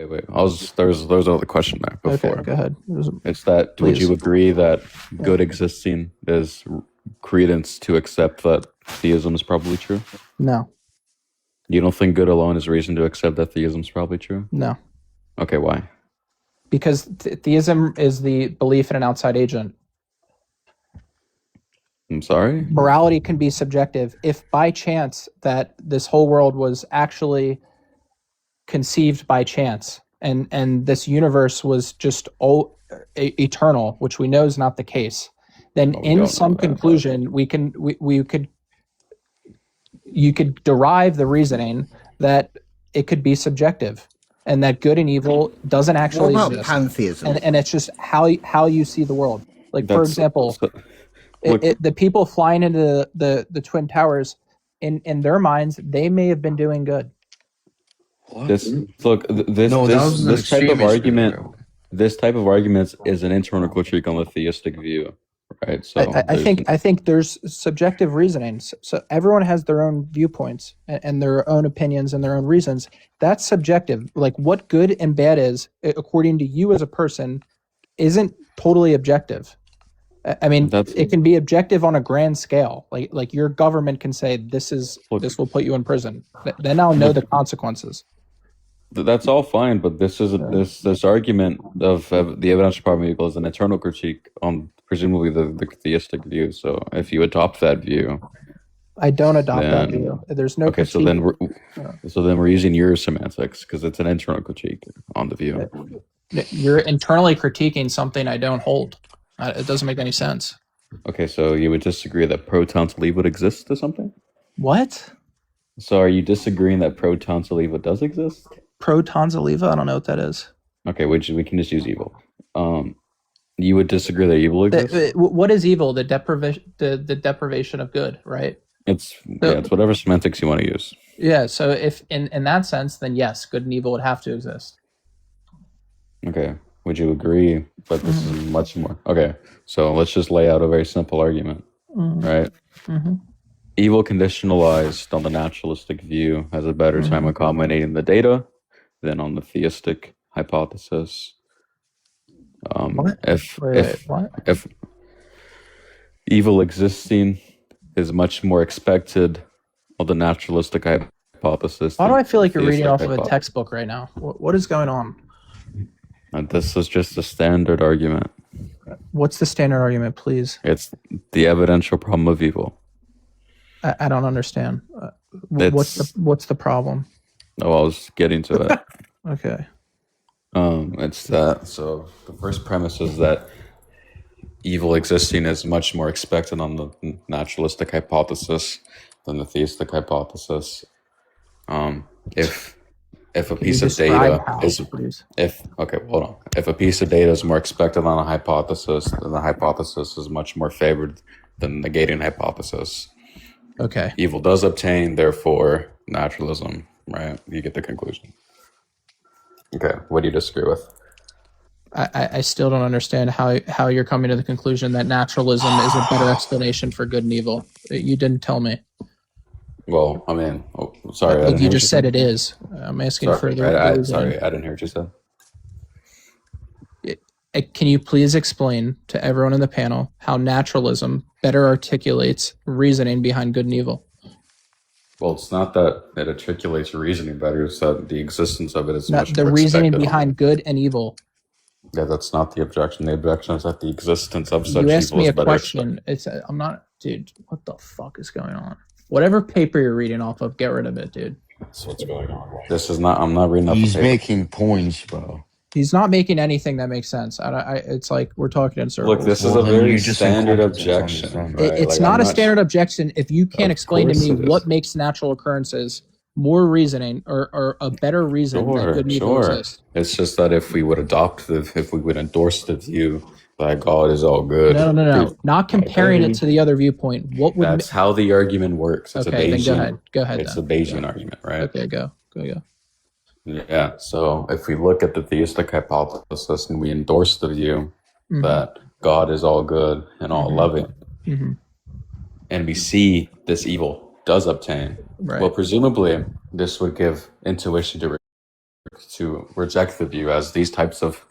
Wait. There's another question there before. Okay, go ahead. It's that, would you agree that good existing is credence to accept that theism is probably true? No. You don't think good alone is reason to accept that theism is probably true? No. Okay, why? Because theism is the belief in an outside agent. I'm sorry? Morality can be subjective. If by chance that this whole world was actually conceived by chance and this universe was just eternal, which we know is not the case, then in some conclusion you could derive the reasoning that it could be subjective and that good and evil doesn't actually exist. Pantheism? And it's just how you see the world. Like, for example, the people flying into the Twin Towers, in their minds, they may have been doing good. This type of argument is an internal critique on the theistic view, right? So I think there's subjective reasoning. So everyone has their own viewpoints and their own opinions and their own reasons. That's subjective. Like, what good and bad is, according to you as a person, isn't totally objective. I mean, it can be objective on a grand scale. Like your government can say this will put you in prison. Then I'll know the consequences. That's all fine, but this argument of the evidential problem of evil is an internal critique on presumably the theistic view. So if you adopt that view, I don't adopt that view. There's no critique. So then we're using your semantics because it's an internal critique on the view. You're internally critiquing something I don't hold. It doesn't make any sense. Okay, so you would disagree that proton leave would exist or something? What? So are you disagreeing that proton Saliva does exist? Proton Saliva? I don't know what that is. Okay, we can just use evil. You would disagree that evil exists? What is evil? The deprivation of good, right? It's whatever semantics you want to use. Yeah, so if in that sense, then yes, good and evil would have to exist. Okay. Would you agree? But this is much more. Okay, so let's just lay out a very simple argument, right? Mm-hmm. Evil conditionalized on the naturalistic view has a better time accommodating the data than on the theistic hypothesis. What? If evil existing is much more expected on the naturalistic hypothesis. Why do I feel like you're reading off of a textbook right now? What is going on? And this is just a standard argument. What's the standard argument, please? It's the evidential problem of evil. I don't understand. What's the problem? Oh, I was getting to it. Okay. It's that. So the first premise is that evil existing is much more expected on the naturalistic hypothesis than the theistic hypothesis. If a piece of data if a piece of data is more expected on a hypothesis, then the hypothesis is much more favored than the negating hypothesis. Okay. Evil does obtain, therefore naturalism, right? You get the conclusion. Okay, what do you disagree with? I still don't understand how you're coming to the conclusion that naturalism is a better explanation for good and evil. You didn't tell me. Well, I mean, sorry. You just said it is. I'm asking further. Sorry, I didn't hear what you said. Can you please explain to everyone in the panel how naturalism better articulates reasoning behind good and evil? Well, it's not that it articulates reasoning better. It's that the existence of it is much the more reasoning behind good and evil. Yeah, that's not the objection. The objection is that the existence of such evil is better. You asked me a question. I'm not, dude. What the fuck is going on? Whatever paper you're reading off of, get rid of it, dude. That's what's going on. This is not. I'm not reading off. He's making points, bro. He's not making anything that makes sense. It's like we're talking in circles. Look, this is a very standard objection. Right? It's not a standard objection if you can't explain to me what makes natural occurrences more reasoning or a better reason that good and evil exist. It's just that if we would endorse the view that God is all good. No. Not comparing it to the other viewpoint. That's how the argument works. It's okay, a Bayesian, then go ahead. It's a Bayesian argument, right? Okay, go. Yeah, so if we look at the theistic hypothesis and we endorse the view that God is all good and all loving, and we see this evil does obtain, well, presumably this would give intuition to reject the view as these types of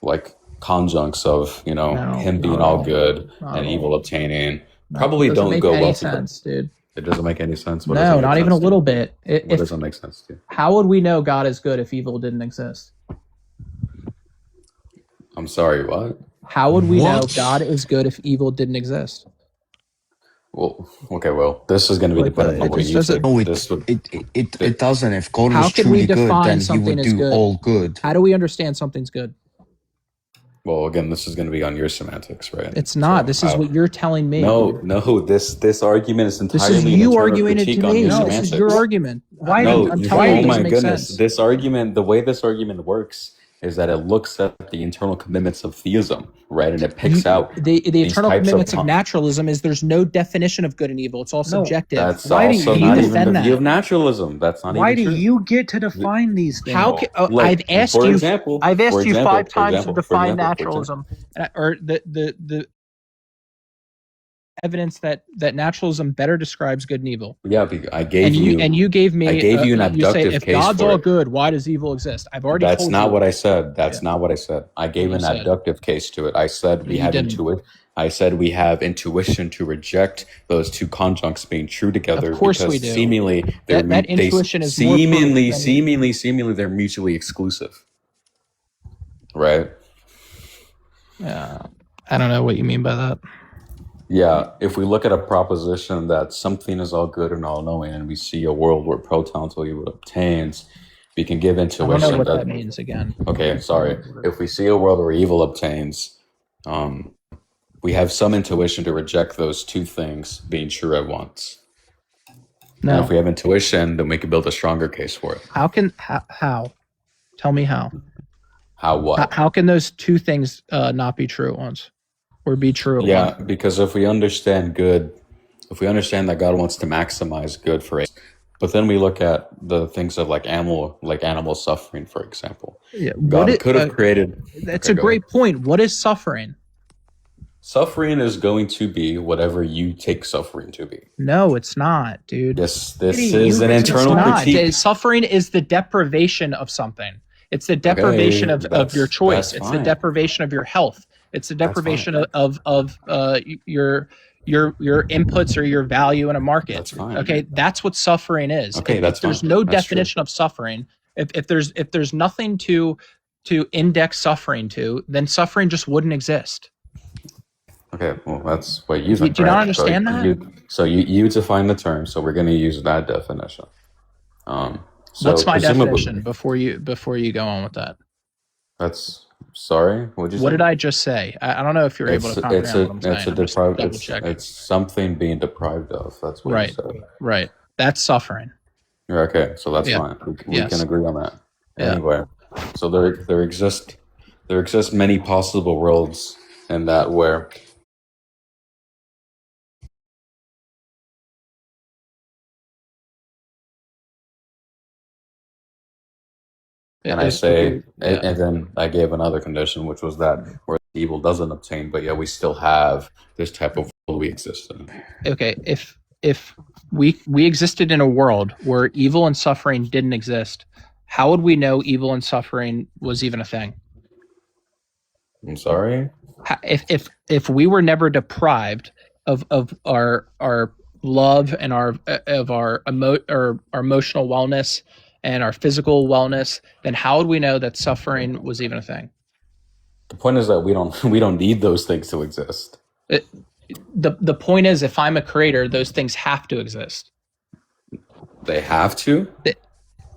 like conjuncts of him being all good and evil obtaining probably don't go well together. Dude. It doesn't make any sense. No, not even a little bit. What doesn't make sense to you? How would we know God is good if evil didn't exist? I'm sorry, what? How would we know God is good if evil didn't exist? Well, okay, well, this is going to be dependent on what you think. No, it doesn't. If God was truly good, then he would do all good. How do we understand something's good? Well, again, this is going to be on your semantics, right? It's not. So this is what you're telling me. No, this argument is entirely this is you arguing it to me. No, this is your argument. Why? I'm telling you, it doesn't make sense. This argument, the way this argument works, is that it looks at the internal commitments of theism, right? And it picks out the internal commitments of naturalism is there's no definition of good and evil. It's all subjective. That's also not even the view of naturalism. That's not Why even true. do you get to define these things? How can, I've asked you 5 times to define naturalism, or the evidence that naturalism better describes good and evil. Yeah, I gave you an abductive if case God's for all it. good, why does evil exist? I've already That's told not you. what I said. That's not what I said. I gave an abductive case to it. I said we have intuition. I said we have intuition to reject those two conjuncts being true together. Of course because we do. Seemingly, that intuition is seemingly they're mutually exclusive. Right? Yeah. I don't know what you mean by that. Yeah, if we look at a proposition that something is all good and all knowing, and we see a world where protons will evil obtains, we can give intuition. I don't know what that means again. Okay, sorry. If we see a world where evil obtains, we have some intuition to reject those two things being true at once. No. And if we have intuition, then we can build a stronger case for it. How? Tell me how. How what? How can those two things not be true at once? Or be true. Yeah, because if we understand good, if we understand that God wants to maximize good for it, but then we look at the things of like animal suffering, for example. Yeah, God could have created. That's a great point. What is suffering? Suffering is going to be whatever you take suffering to be. No, it's not, dude. This is an internal critique. Suffering is the deprivation of something. It's the deprivation of your choice. It's the deprivation of your health. It's the deprivation of your inputs or your value in a market. That's fine. Okay, that's what suffering is. Okay, if there's no definition of suffering, if there's nothing to index suffering to, then suffering just wouldn't exist. Okay, well that's what you think. Do you not understand that? So you define the term. So we're going to use that definition. What's my definition before you go on with that? Sorry, what did you say? What did I just say? I don't know if you're able to comprehend what I'm saying. It's something being deprived of. That's what you said. Right. That's suffering. Okay, so that's fine. We can agree on that. Yeah. Anyway, so there exist many possible worlds in that where and then I gave another condition, which was that where evil doesn't obtain, but yet we still have this type of world we exist in. Okay, if we existed in a world where evil and suffering didn't exist, how would we know evil and suffering was even a thing? I'm sorry? If we were never deprived of our love and our emotional wellness and our physical wellness, then how would we know that suffering was even a thing? The point is that we don't need those things to exist. The point is, if I'm a creator, those things have to exist. They have to?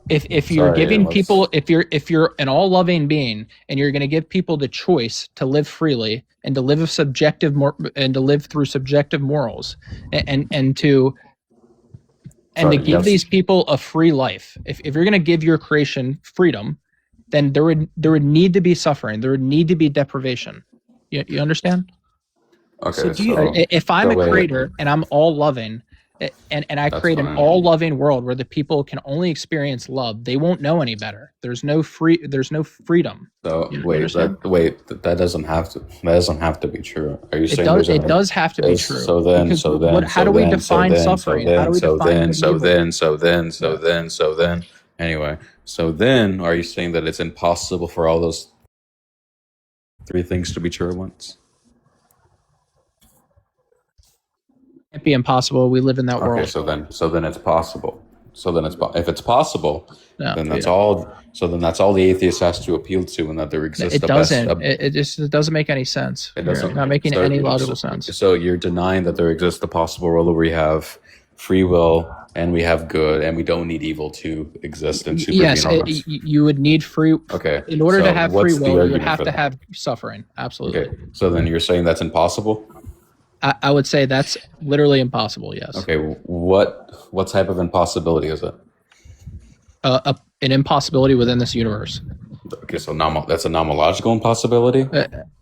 If you're giving people, if you're an all-loving being and you're going to give people the choice to live freely and to live through subjective morals and to give these people a free life. If you're going to give your creation freedom, then there would need to be suffering. There would need to be deprivation. You understand? Okay. If I'm a creator and I'm all loving, and I create an all-loving world where the people can only experience love, they won't know any better. There's no freedom. So that doesn't have to be true. Are you saying it does have to be true? How do we define suffering? How do we define Anyway, so then are you saying that it's impossible for all those three things to be true at once? Can't be impossible. We live in that world. Okay, so then it's possible. So then if it's possible, No, then that's all. So then that's all the atheist has to appeal to, and that there exists. It doesn't. It doesn't make any sense. It doesn't. You're not making any logical sense. So you're denying that there exists a possible world where we have free will and we have good, and we don't need evil to exist and superhuman. Yes, you would need free. Okay. In order to have free will, you would have to have suffering. Absolutely. Okay. So then you're saying that's impossible? I would say that's literally impossible. Yes. Okay. What type of impossibility is it? An impossibility within this universe. Okay, so that's a nomological impossibility.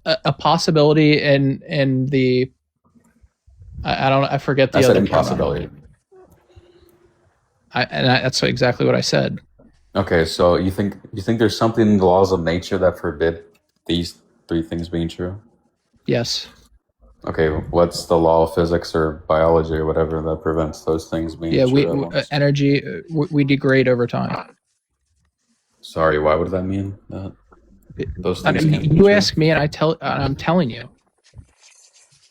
A possibility in the. I forget the I other said impossibility. That's exactly what I said. Okay, so you think there's something in the laws of nature that forbid these three things being true? Yes. Okay, what's the law of physics or biology or whatever that prevents those things being true? Energy, we degrade over time. Sorry, why would that mean that those things can't be you true? ask me, and I'm telling you.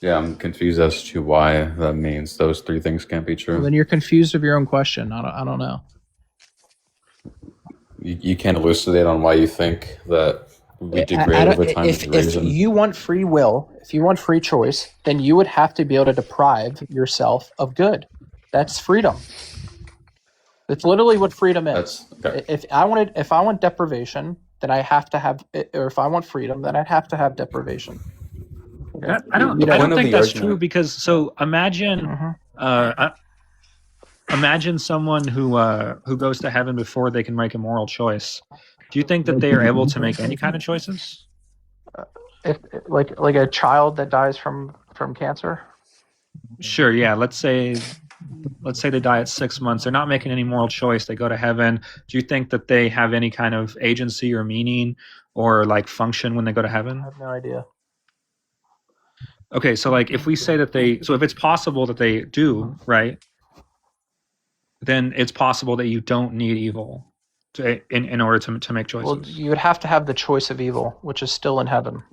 Yeah, I'm confused as to why that means those three things can't be true. Well, then you're confused of your own question. I don't know. You can't elucidate on why you think that we degrade over time. If you want free will, if you want free choice, then you would have to be able to deprive yourself of good. That's freedom. That's literally what freedom is. Okay. If I want deprivation, then I have to have, or if I want freedom, then I'd have to have deprivation. Okay. I don't think that's true, because imagine imagine someone who goes to heaven before they can make a moral choice. Do you think that they are able to make any kind of choices? If like a child that dies from cancer? Sure, yeah. Let's say they die at 6 months. They're not making any moral choice. They go to heaven. Do you think that they have any kind of agency or meaning or like function when they go to heaven? I have no idea. Okay, so like if we say that if it's possible that they do, right? Then it's possible that you don't need evil in order to make choices. Well, you would have to have the choice of evil, which is still in heaven.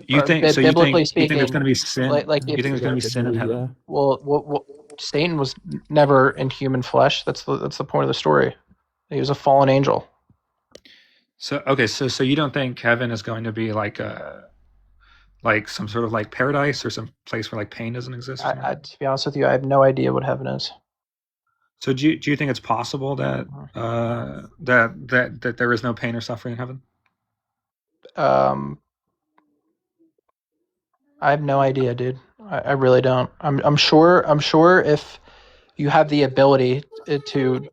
You think there's going to be sin? You think there's going to be sin in heaven? Well, Satan was never in human flesh. That's the point of the story. He was a fallen angel. So you don't think heaven is going to be like some sort of like paradise or some place where like pain doesn't exist? To be honest with you, I have no idea what heaven is. So do you think it's possible that that there is no pain or suffering in heaven? I have no idea, dude. I really don't. I'm sure if you have the ability to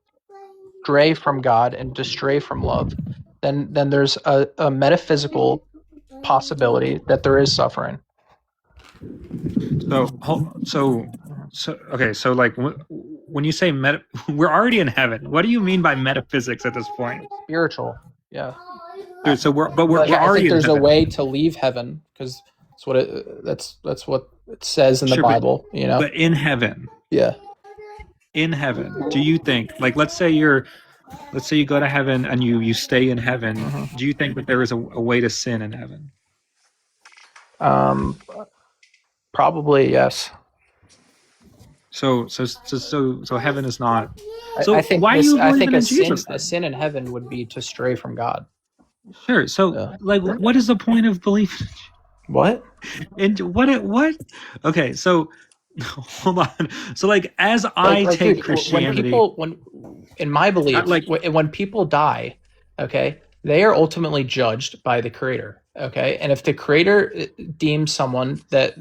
stray from God and to stray from love, then there's a metaphysical possibility that there is suffering. So like when you say we're already in heaven. What do you mean by metaphysics at this point? Spiritual, yeah. Dude, so we're already. I think there's a way to leave heaven, because that's what it says in the Bible, you know. But in heaven, yeah. In heaven, do you think, like, let's say you go to heaven and you stay in heaven? Do you think that there is a way to sin in heaven? Probably yes. So heaven is not. So I think why do you believe in Jesus? A sin in heaven would be to stray from God. Sure. So what is the point of belief? What? And what? Okay. So hold on. So like as I take Christianity, when in my belief, when people die, okay, they are ultimately judged by the Creator. Okay, and if the Creator deems someone that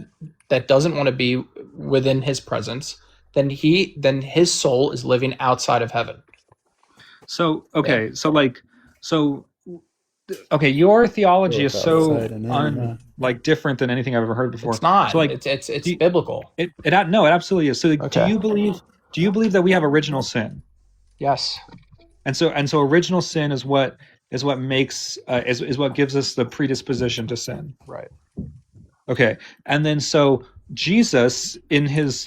doesn't want to be within His presence, then his soul is living outside of heaven. So okay, okay, your theology is so different than anything I've ever heard before. It's not. So it's biblical. It absolutely is. So okay. Do you believe that we have original sin? Yes. And so original sin is what makes is what gives us the predisposition to sin. Right. Okay. And then so Jesus in his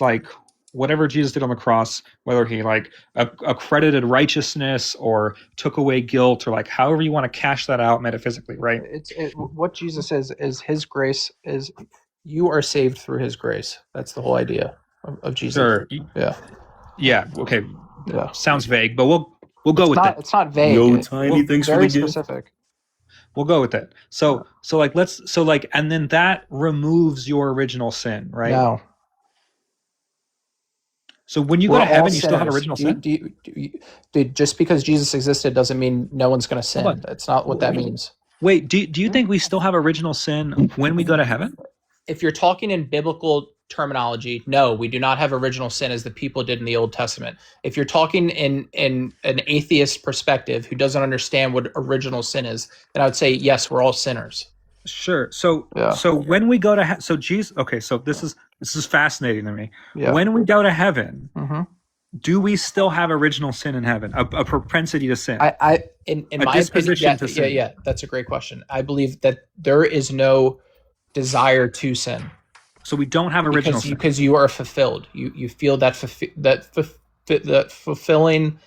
whatever Jesus did on the cross, whether he like accredited righteousness or took away guilt, or like however you want to cash that out metaphysically, right? What Jesus is his grace is, you are saved through his grace. That's the whole idea of Jesus. Sure. Yeah. Okay. Yeah. Sounds vague, but we'll go with it. It's not vague. Yo, Tiny, thanks for the very gift. specific. We'll go with it. So and then that removes your original sin, right? No. So when you go to heaven, you still have original sin? Just because Jesus existed doesn't mean no one's going to sin. That's not what that means. Wait, do you think we still have original sin when we go to heaven? If you're talking in biblical terminology, no, we do not have original sin as the people did in the Old Testament. If you're talking in an atheist perspective who doesn't understand what original sin is, then I would say, yes, we're all sinners. Sure. So when we go to so Jesus, okay, so this is fascinating to me. Yeah. When we go to heaven, do we still have original sin in heaven? A propensity to sin? In my opinion, yeah, that's a great question. I believe that there is no desire to sin. So we don't have original sin because you are fulfilled. You feel that fulfilling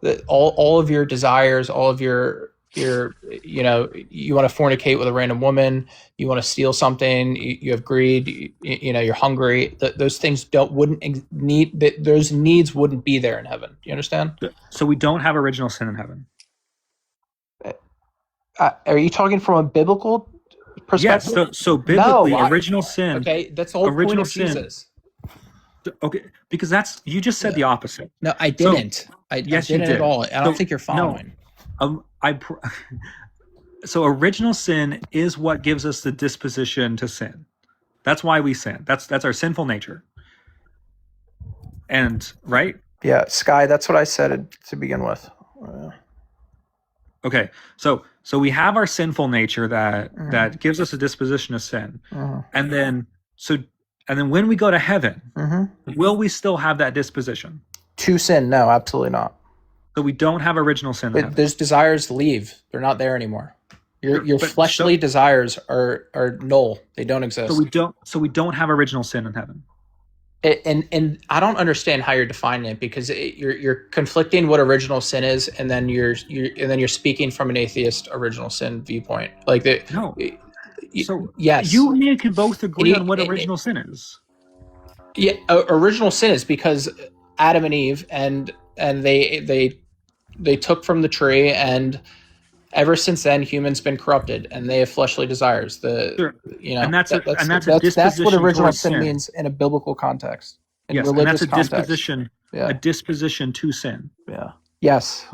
that all of your desires, all of your you want to fornicate with a random woman, you want to steal something, you have greed, you're hungry. Those things those needs wouldn't be there in heaven. Do you understand? So we don't have original sin in heaven. Are you talking from a biblical perspective? Yes. So biblically, original sin. Okay, that's the whole point of Jesus. Okay, because you just said the opposite. No, I didn't. Yes, you did at all. I don't think you're following. No, so original sin is what gives us the disposition to sin. That's why we sin. That's our sinful nature. And right? Yeah, Sky. That's what I said to begin with. Okay, so we have our sinful nature that gives us a disposition to sin, and then when we go to heaven, will we still have that disposition to sin? No, absolutely not. So we don't have original sin. Those desires leave; they're not there anymore. Your fleshly desires are null; they don't exist. So we don't have original sin in heaven. And I don't understand how you're defining it, because you're conflicting what original sin is, and then you're speaking from an atheist original sin viewpoint. Like no. So yes, you and me can both agree on what original sin is. Yeah, original sin is because Adam and Eve and they took from the tree, and ever since then humans been corrupted and they have fleshly desires. And that's what original sin means in a biblical context. Yes, and that's a disposition. Yeah. A disposition to sin. Yeah. Yes.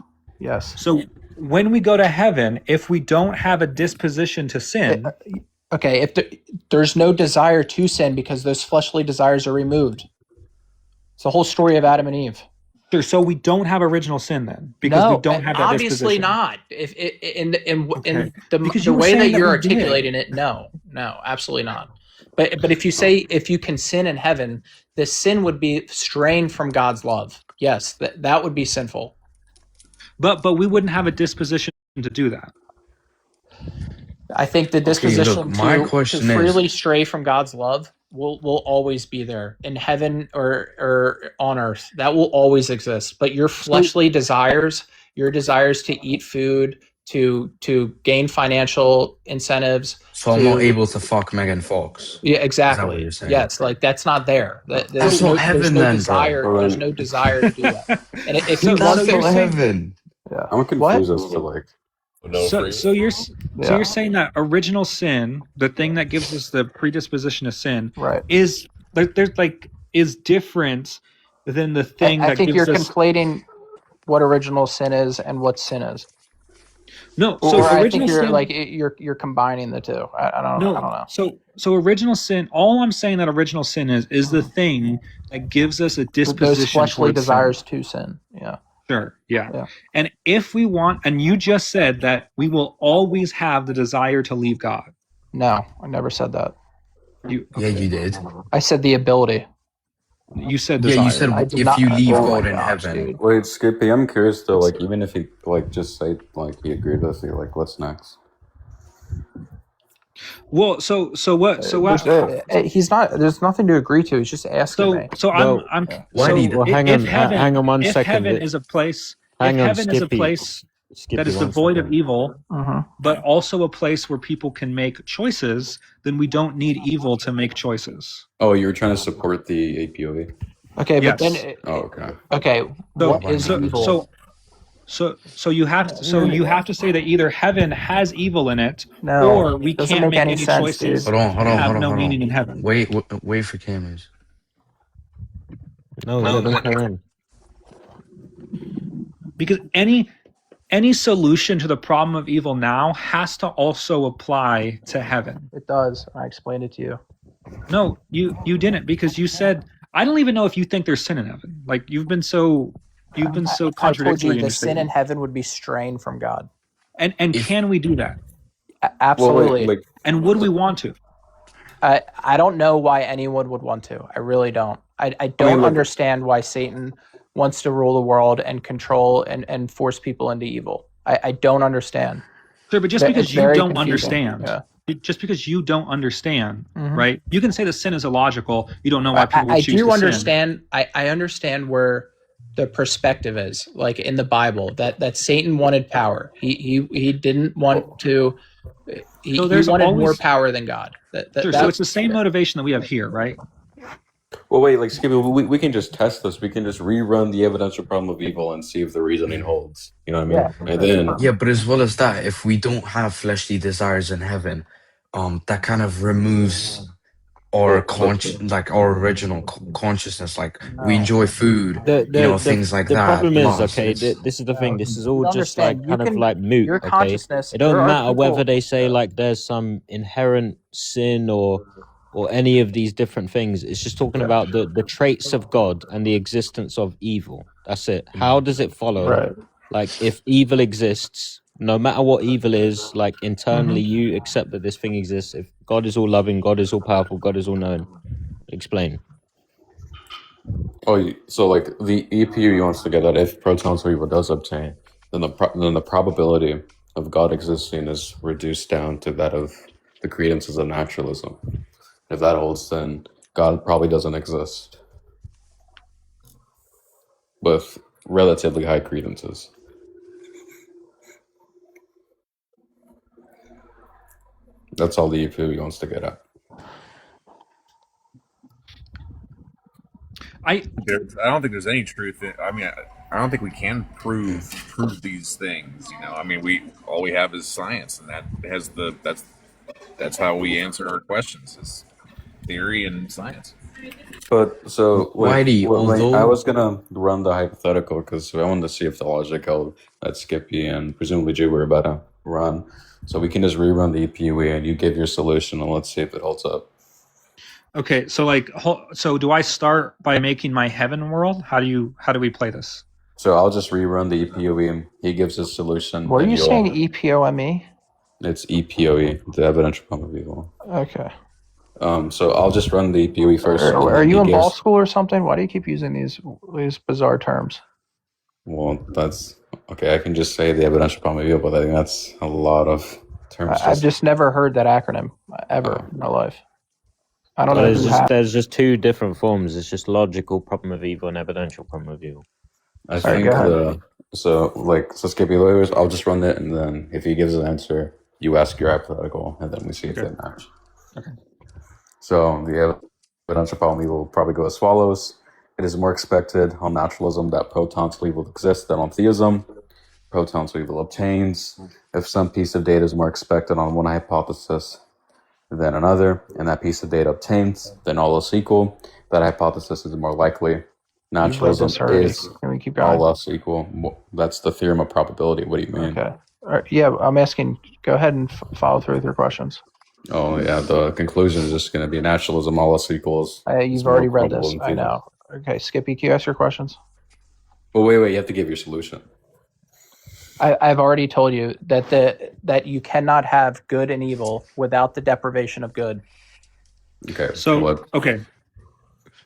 So when we go to heaven, if we don't have a disposition to sin, okay, if there's no desire to sin because those fleshly desires are removed. It's the whole story of Adam and Eve. Sure. So we don't have original sin then, because we don't have that obviously disposition. Not. If in the way that you're articulating it, no, absolutely not. But if you can sin in heaven, the sin would be straying from God's love. Yes, that would be sinful. But we wouldn't have a disposition to do that. I think the disposition to freely stray from God's love will always be there in heaven or on earth. That will always exist. But your fleshly desires, your desires to eat food, to gain financial incentives. So I'm not able to fuck Megan Fox. Yeah, exactly. Yes, like that's not there. There's no desire. There's no desire to do that. And if you love heaven, yeah, I'm confused as to like. So you're saying that original sin, the thing that gives us the predisposition to sin, right, is different than the thing that gives us. I think you're conflating what original sin is and what sin is. No, so I think you're combining the two. I don't know. So original sin. All I'm saying that original sin is the thing that gives us a disposition. Those fleshly desires to sin. Yeah. Sure. Yeah. And if we want, and you just said that we will always have the desire to leave God. No, I never said that. Yeah, you did. I said the ability. You said desire. Yeah, you said if you leave God in heaven. Dude. Wait, Skippy, I'm curious though, like even if he like just say like he agreed with you, like what's next? Well, so what? So what? He's not. There's nothing to agree to. He's just asking me. So Well, I'm. Whitey, So hang if heaven, hang on one if second. heaven is a place, Hang if on, heaven is a Skippy. place Skippy, that is one devoid of second. evil, Uh-huh. but also a place where people can make choices, then we don't need evil to make choices. Oh, you were trying to support the APOV? Okay, Yes. but then. Oh, okay. Okay, So, what is evil? So you have to say that either heaven has evil in it, No, or we doesn't can't make any sense, choices dude. hold that have on. no meaning in heaven. Wait for cameras. No, let them come in. Because any solution to the problem of evil now has to also apply to heaven. It does. I explained it to you. No, you didn't, because you said, I don't even know if you think there's sin in heaven. Like you've been so I told contradictory. you the sin in heaven would be straying from God. And can we do that? Absolutely. Well, And would we want to? I don't know why anyone would want to. I really don't. I don't understand why Satan wants to rule the world and control and force people into evil. I don't understand. Sure, but just because you don't understand, just because you don't understand, right? You can say the sin is illogical. You don't know why people would choose to sin. Understand. I understand where the perspective is, like in the Bible, that Satan wanted power. He didn't want to. He wanted more power than God. So it's the same motivation that we have here, right? Well, wait, like Skippy, we can just test this. We can just rerun the evidential problem of evil and see if the reasoning holds. You know what I mean? And then but as well as that, if we don't have fleshly desires in heaven, that kind of removes our our original consciousness. Like we enjoy food, things like that. The problem is, okay, this is the thing. This is all just like kind of like moot. Your okay, consciousness. It don't matter whether they say like there's some inherent sin or any of these different things. It's just talking about the traits of God and the existence of evil. That's it. How does it follow? Right. Like if evil exists, no matter what evil is, like internally you accept that this thing exists. If God is all loving, God is all powerful, God is all knowing. Explain. Oh, so like the EPU wants to get that if protons of evil does obtain, then the probability of God existing is reduced down to that of the credences of naturalism. If that holds, then God probably doesn't exist, with relatively high credences. That's all the EPU wants to get at. I don't think there's any truth in, I don't think we can prove these things. I mean, all we have is science, and that's how we answer our questions, is theory and science. But so Whitey, I was gonna run the hypothetical because I wanted to see if the logic held that Skippy and presumably Jay were about to run. So we can just rerun the EPUE and you give your solution and let's see if it holds up. Okay, so do I start by making my heaven world? How do we play this? So I'll just rerun the EPOE. He gives his solution. What are you saying, EPOME? It's EPOE, the evidential problem of evil. Okay. So I'll just run the EPOE first. Are you in law school or something? Why do you keep using these bizarre terms? Well, that's okay. I can just say the evidential problem of evil, but I think that's a lot of terms. I've just never heard that acronym ever in my life. I don't know. There's just two different forms. It's just logical problem of evil and evidential problem of evil. I think so Skippy lawyers, I'll just run it, and then if he gives an answer, you ask your hypothetical, and then we see if they match. Okay. So the evidential problem of evil will probably go as follows. It is more expected on naturalism that protons of evil exist than on theism. Protons of evil obtains. If some piece of data is more expected on one hypothesis than another, and that piece of data obtains, then all else equal, that hypothesis is more likely. Naturalism is all else equal. That's the theorem of probability. What do you mean? Okay. Yeah, I'm asking. Go ahead and follow through with your questions. Oh yeah, the conclusion is just going to be naturalism all else equals. You've already read this. I know. Okay, Skippy, can you ask your questions? Well, wait. You have to give your solution. I've already told you that you cannot have good and evil without the deprivation of good. Okay. So okay,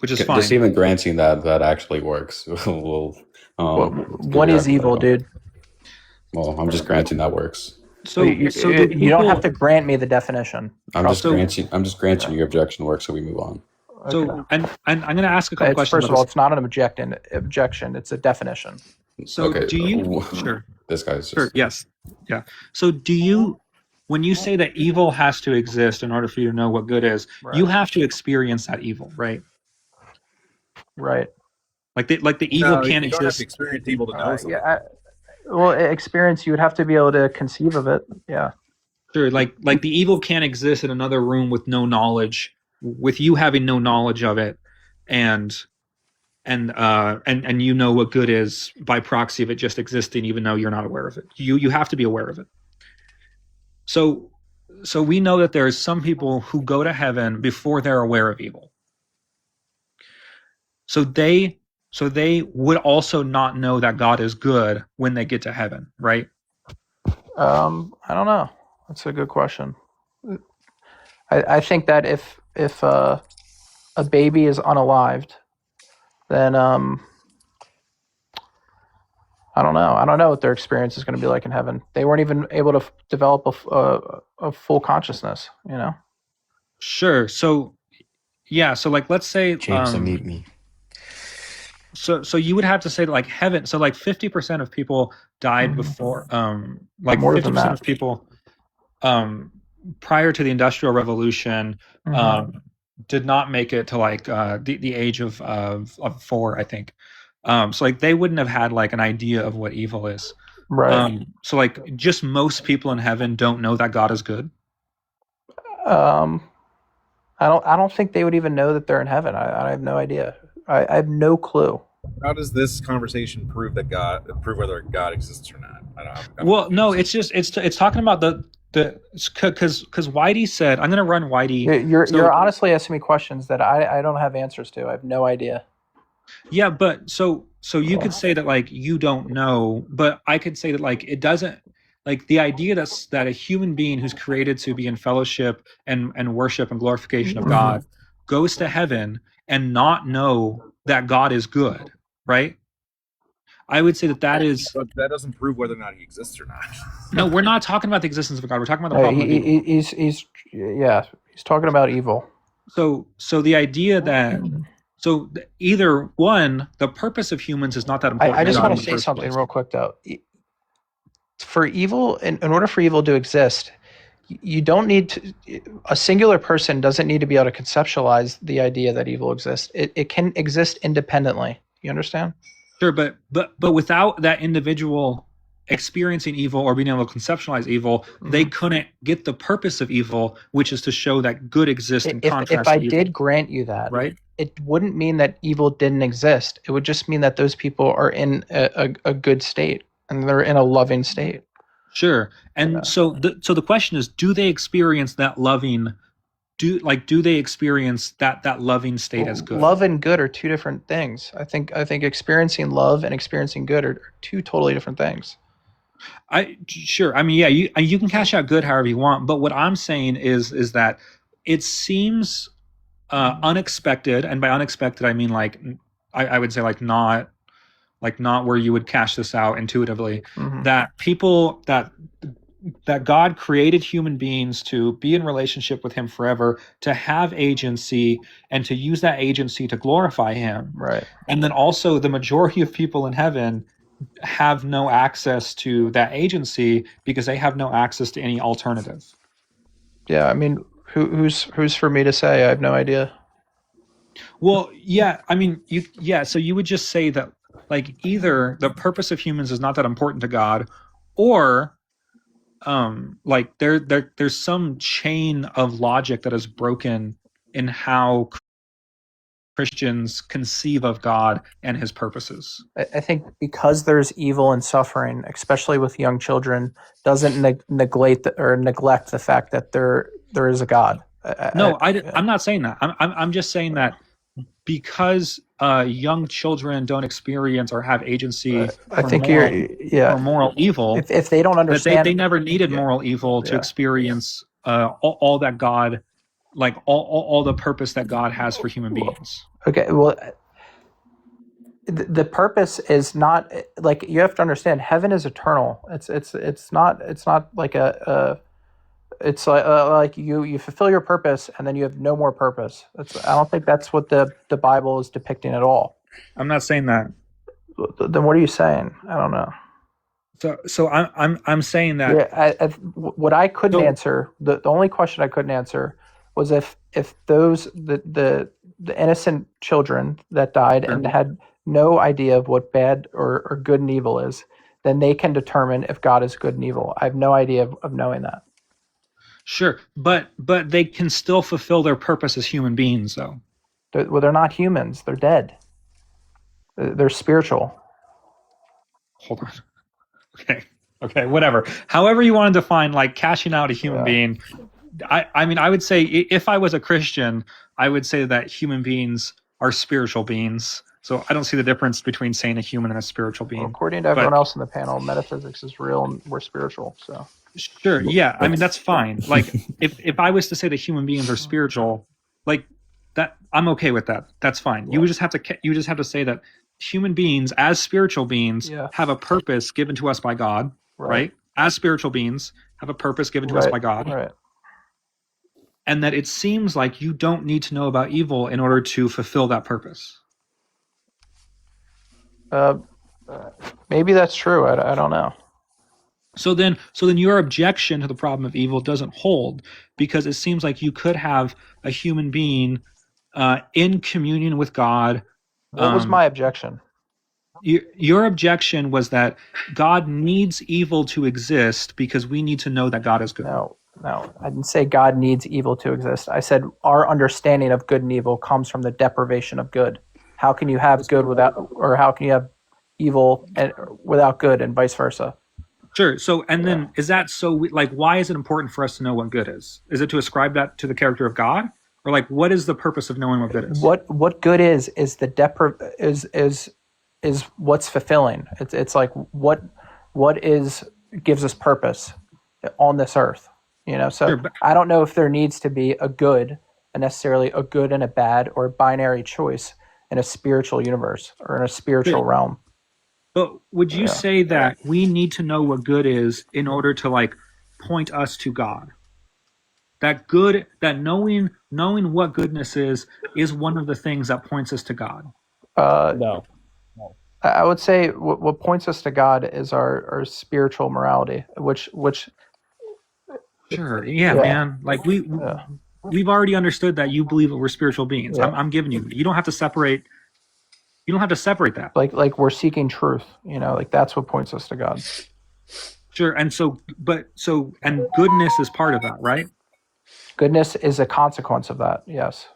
which is fine. Just even granting that actually works. What is evil, dude? Well, I'm just granting that works. So you don't have to grant me the definition. I'm just granting your objection work, so we move on. So, Okay. and I'm going to ask a couple questions. First of all, it's not an objection. It's a definition. So okay. Do you? Sure. This guy's just. Sure. Yes. Yeah. So do you? When you say that evil has to exist in order for you to know what good is, Right. you have to experience that evil, right? Right. Like the evil can't you don't have exist. to experience evil to know something. Well, experience, you would have to be able to conceive of it. Yeah. Sure. Like the evil can't exist in another room with no knowledge, with you having no knowledge of it, and you know what good is by proxy of it just existing, even though you're not aware of it. You have to be aware of it. So we know that there's some people who go to heaven before they're aware of evil. So they would also not know that God is good when they get to heaven, right? I don't know. That's a good question. I think that if a baby is unalived, then I don't know. I don't know what their experience is going to be like in heaven. They weren't even able to develop a full consciousness, you know? Sure. So, yeah. So, like, let's say, James, unmute me. So you would have to say that, like, heaven. So, like, 50% of people died before. Like, More than 50% that. of people, prior to the Industrial Revolution, did not make it to like the age of 4, I think. So like they wouldn't have had like an idea of what evil is. Right. So like just most people in heaven don't know that God is good. I don't think they would even know that they're in heaven. I have no idea. I have no clue. How does this conversation prove whether God exists or not? Well, no, it's talking about the because Whitey said, I'm going to run Whitey. You're honestly asking me questions that I don't have answers to. I have no idea. Yeah, but so you could say that like you don't know, but I could say that like it doesn't, like the idea that a human being who's created to be in fellowship and worship and glorification of God goes to heaven and not know that God is good, right? I would say that is. But that doesn't prove whether or not he exists or not. No, we're not talking about the existence of God. We're talking about the problem of evil. He's talking about evil. So the idea that either one, the purpose of humans is not that important. I just want to say something real quick though. For evil, in order for evil to exist, you don't need to. A singular person doesn't need to be able to conceptualize the idea that evil exists. It can exist independently. You understand? Sure, but without that individual experiencing evil or being able to conceptualize evil, they couldn't get the purpose of evil, which is to show that good exists in contrast to evil. If I did grant you that, right, it wouldn't mean that evil didn't exist. It would just mean that those people are in a good state and they're in a loving state. Sure, and so the question is, do they experience that loving? Do they experience that loving state as good? Love and good are two different things. I think experiencing love and experiencing good are two totally different things. Sure. I mean, yeah, you can cash out good however you want, but what I'm saying is that it seems unexpected, and by unexpected I mean like I would say like not where you would cash this out intuitively. That people that God created human beings to be in relationship with him forever, to have agency, and to use that agency to glorify him. Right. And then also the majority of people in heaven have no access to that agency because they have no access to any alternative. Yeah, I mean, who's for me to say? I have no idea. Well, yeah, I mean, so you would just say that like either the purpose of humans is not that important to God, or like there's some chain of logic that is broken in how Christians conceive of God and his purposes. I think because there's evil and suffering, especially with young children, doesn't neglect the fact that there is a God. I'm not saying that. I'm just saying that because young children don't experience or have agency for moral evil. If they don't understand, they never needed moral evil to experience all that God, like all the purpose that God has for human beings. Okay, well, the purpose is not like, you have to understand, heaven is eternal. It's not like it's like you fulfill your purpose and then you have no more purpose. I don't think that's what the Bible is depicting at all. I'm not saying that. Then what are you saying? I don't know. So I'm saying that. Yeah, what I couldn't answer, the only question I couldn't answer was if those the innocent children that died and had no idea of what bad or good and evil is, then they can determine if God is good and evil. I have no idea of knowing that. Sure, but they can still fulfill their purpose as human beings, though. They're not humans. They're dead. They're spiritual. Hold on. Okay, whatever. However you want to define like cashing out a human being. I mean, I would say if I was a Christian, I would say that human beings are spiritual beings. So I don't see the difference between saying a human and a spiritual being. Well, according to everyone else in the panel, metaphysics is real and we're spiritual. So sure, yeah. I mean, that's fine. Like if I was to say that human beings are spiritual, like that, I'm okay with that. That's fine. You would just have to say that human beings as spiritual beings have a purpose given to us by God, right? As spiritual beings have a purpose given to us by God. Right. And that it seems like you don't need to know about evil in order to fulfill that purpose. Maybe that's true. I don't know. So then your objection to the problem of evil doesn't hold, because it seems like you could have a human being in communion with God. What was my objection? Your objection was that God needs evil to exist because we need to know that God is good. No, I didn't say God needs evil to exist. I said our understanding of good and evil comes from the deprivation of good. How can you have good without, or how can you have evil without good, and vice versa? Sure. So, and then is that so? Like, why is it important for us to know what good is? Is it to ascribe that to the character of God, or like, what is the purpose of knowing what good is? What good is the is what's fulfilling. It's like what gives us purpose on this earth. You know, so sure, I don't know if there needs to be necessarily a good and a bad, or a binary choice in a spiritual universe or in a spiritual realm. But would you say that we need to know what good is in order to like point us to God? That knowing what goodness is one of the things that points us to God. No. I would say what points us to God is our spiritual morality, which. Sure. Yeah, man. Like we've already understood that you believe that we're spiritual beings. Yeah. I'm giving you. You don't have to separate. You don't have to separate that. Like we're seeking truth. You know, like that's what points us to God. Sure. And and goodness is part of that, right? Goodness is a consequence of that. Yes.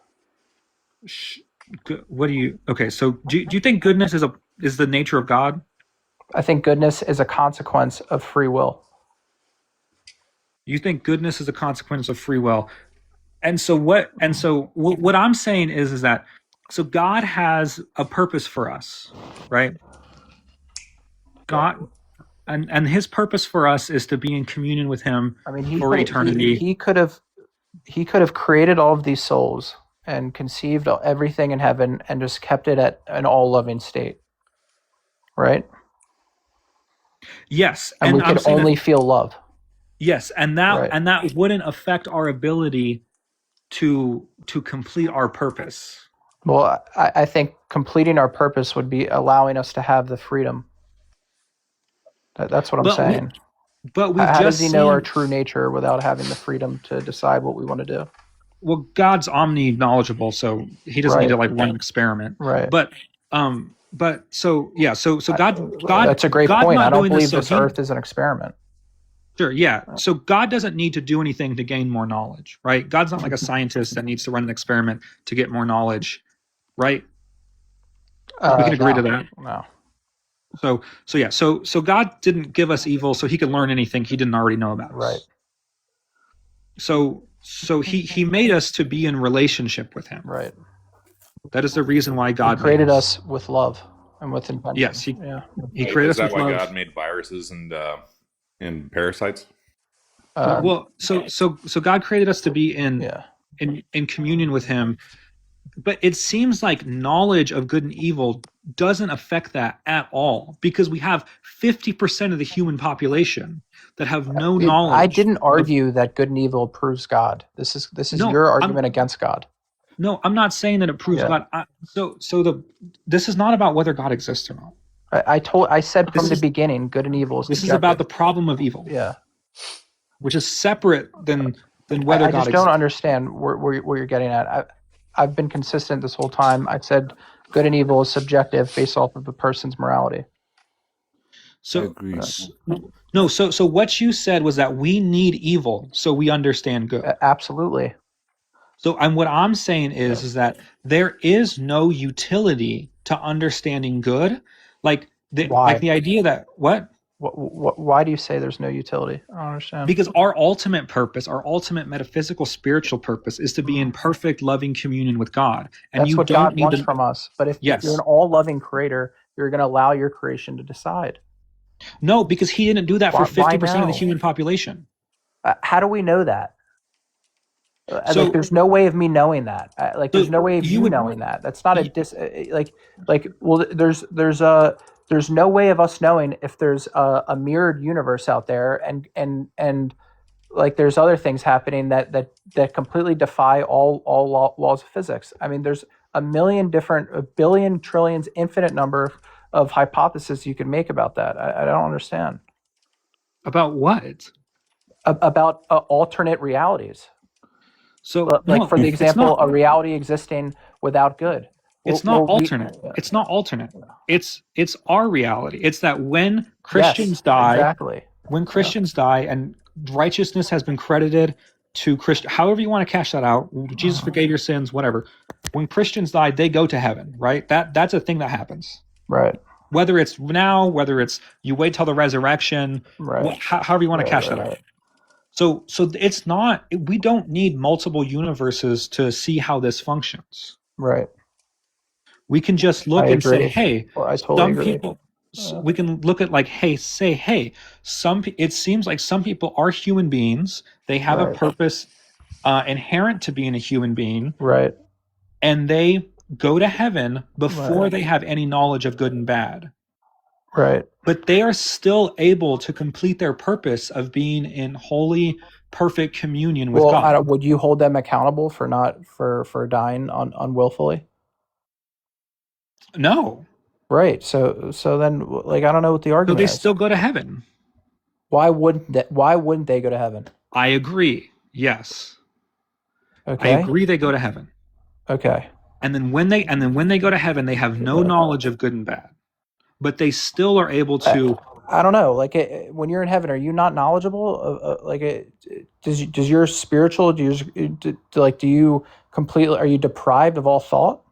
What do you? Okay. So do you think goodness is the nature of God? I think goodness is a consequence of free will. You think goodness is a consequence of free will. And so what I'm saying is that, so God has a purpose for us, right? God, and his purpose for us is to be in communion with him for eternity. He could have created all of these souls and conceived everything in heaven and just kept it at an all-loving state, right? Yes. And we could only feel love. Yes, and that wouldn't affect our ability to complete our purpose. Well, I think completing our purpose would be allowing us to have the freedom. That's what I'm saying. How does he know our true nature without having the freedom to decide what we want to do? Well, God's omni-knowledgeable, so he doesn't need to like run an experiment. Right. But God. That's a great point. I don't believe this earth is an experiment. Sure, yeah. So God doesn't need to do anything to gain more knowledge, right? God's not like a scientist that needs to run an experiment to get more knowledge, right? We can agree to that. No. So God didn't give us evil so he could learn anything he didn't already know about us. Right. So he made us to be in relationship with him. Right. That is the reason why God created us with love and with intention. Yes, he created us with love. Is that why God made viruses and parasites? So God created us to be in communion with him, but it seems like knowledge of good and evil doesn't affect that at all, because we have 50% of the human population that have no knowledge. I didn't argue that good and evil proves God. This is No, your argument against God. No, I'm not saying that it proves Yeah. God. This is not about whether God exists or not. I said from This the is- beginning, good and evil is This is subjective. about the problem of evil, Yeah. which is separate than whether I God just exists. don't understand where you're getting at. I've been consistent this whole time. I said good and evil is subjective based off of the person's morality. So Agreed. no, so what you said was that we need evil so we understand good. Absolutely. So what I'm saying is that there is no utility to understanding good, like the idea that what? Why do you say there's no utility? I don't understand. Because our ultimate purpose, our ultimate metaphysical spiritual purpose, is to be in perfect loving communion with God. And that's you what don't God need wants to, from us. But if Yes. you're an all-loving creator, you're going to allow your creation to decide. No, because he didn't do that for Why 50% of the now? human population. How do we know that? So- like, there's no way of me knowing that. There's no way of you you would- knowing that. That's not well, there's no way of us knowing if there's a mirrored universe out there, and like there's other things happening that completely defy all laws of physics. I mean, there's a billion, trillions, infinite number of hypotheses you can make about that. I don't understand. About what? About alternate realities. So Like, for the example, a reality existing without good. It's not alternate. It's not alternate. It's our reality. It's that when Christians die, exactly. when Christians die and righteousness has been credited to Christian, however you want to cash that out, Jesus forgave your sins, whatever. When Christians die, they go to heaven, right? That's a thing that happens. Right. Whether it's now, whether it's you wait till the resurrection, Right. However you want to cash that out. So it's not, we don't need multiple universes to see how this functions. Right. We can just look I and say, agree. hey, I totally some agree. people, we can look at like, hey, it seems like some people are human beings. They have a Right. purpose inherent to being a human being, Right. and they go to heaven before Right. they have any knowledge of good and bad. Right. But they are still able to complete their purpose of being in holy, perfect communion with God. Would you hold them accountable for not for dying unwillfully? No. Right. So then, like, I don't know what the So argument they is. still go to heaven. Why wouldn't they go to heaven? I agree. Yes. Okay. I agree they go to heaven. Okay. And then when they go to heaven, they have no knowledge of good and bad. But they still are able to. I don't know. Like, when you're in heaven, are you not knowledgeable? Does your spiritual? Do you completely? Are you deprived of all thought?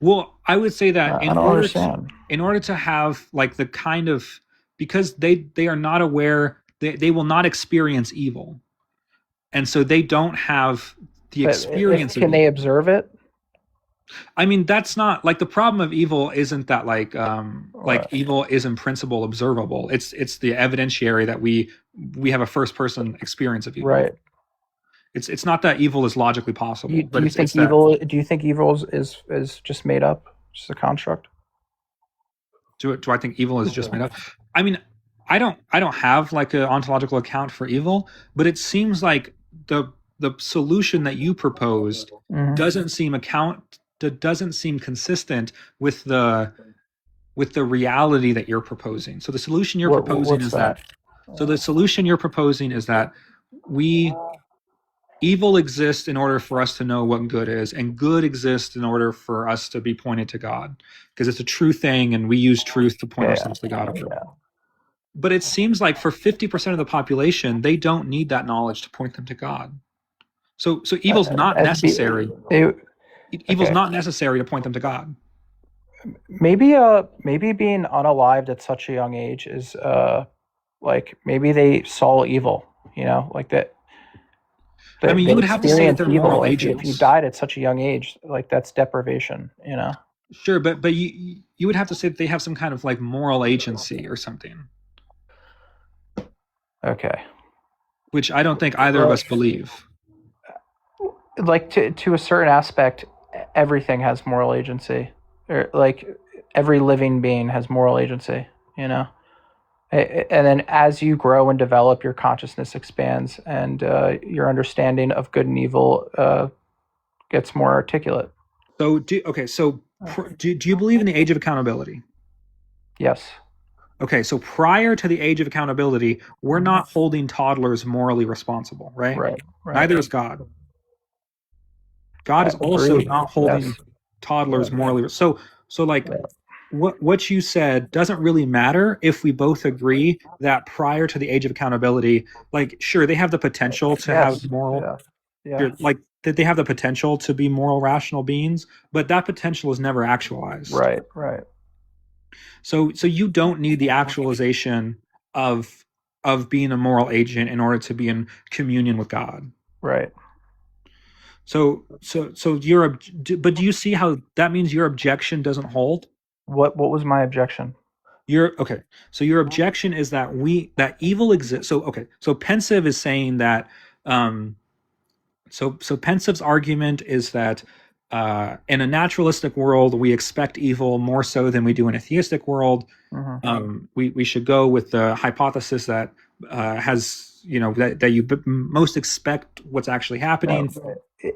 Well, I would say that I don't understand. in order to have like the kind of, because they are not aware, they will not experience evil, and so they don't have the experience. Can they observe it? I mean, that's not like the problem of evil. Isn't that like evil is in principle observable? It's the evidentiary that we have a first person experience of evil. Right. It's not that evil is logically possible. Do you think evil is just made up, just a construct? Do I think evil is just made up? I mean, I don't have like an ontological account for evil, but it seems like the solution that you proposed Mhm. doesn't seem consistent with the reality that you're proposing. So the solution you're proposing is that. So the solution you're proposing is that evil exists in order for us to know what good is, and good exists in order for us to be pointed to God, because it's a true thing, and we use truth to point ourselves to God. Yeah. But it seems like for 50% of the population, they don't need that knowledge to point them to God. So evil's not necessary. Evil's not necessary to point them to God. Maybe being unalived at such a young age is like, maybe they saw evil, like that. I mean, you would have to say that they're moral If agents. you died at such a young age, like, that's deprivation, Sure, but you would have to say that they have some kind of like moral agency or something. Okay. Which I don't think either of us believe. Like, to a certain aspect, everything has moral agency. Or like, every living being has moral agency, you know? And then as you grow and develop, your consciousness expands, and your understanding of good and evil gets more articulate. So do you believe in the age of accountability? Yes. Okay, so prior to the age of accountability, we're not holding toddlers morally responsible, right? Right. Neither is God. God is also Agreed. not holding Yes. toddlers morally. So like what you said doesn't really matter if we both agree that prior to the age of accountability, like sure they have the potential to Yes. have moral, Yeah. like that they have the potential to be moral rational beings, but that potential is never actualized. Right. So you don't need the actualization of being a moral agent in order to be in communion with God. Right. So but do you see how that means your objection doesn't hold? What was my objection? So your objection is that evil exists. So Pensive is saying that so Pensive's argument is that in a naturalistic world we expect evil more so than we do in a theistic world. We should go with the hypothesis that has that you most expect what's actually happening.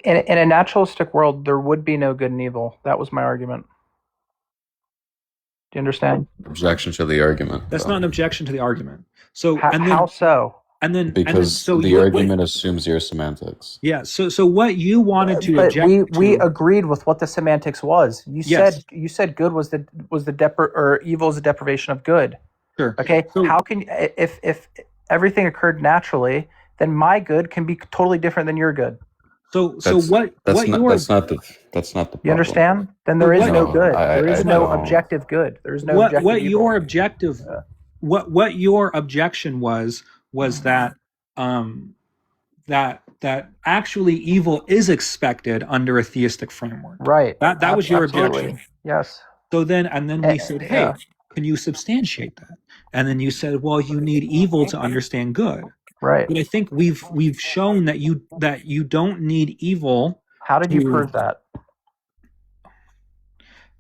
In a naturalistic world, there would be no good and evil. That was my argument. Do you understand? Objection to the argument. That's not an objection to the argument. So how so? Because the argument assumes your semantics. Yeah. So what you wanted to object to, we agreed with what the semantics was. You said good was or evil is the deprivation of good. Sure. Okay. So, how can if everything occurred naturally, then my good can be totally different than your good. That's not the problem. You understand? Then there is no good. There is no objective good. There is no objective what evil. Your objective what your objection was that that actually evil is expected under a theistic framework. Right. That was your objection. Yes. So then we said, hey, can you substantiate that? And then you said, well, you need evil to understand good. Right. But I think we've shown that you don't need evil. How did you prove that?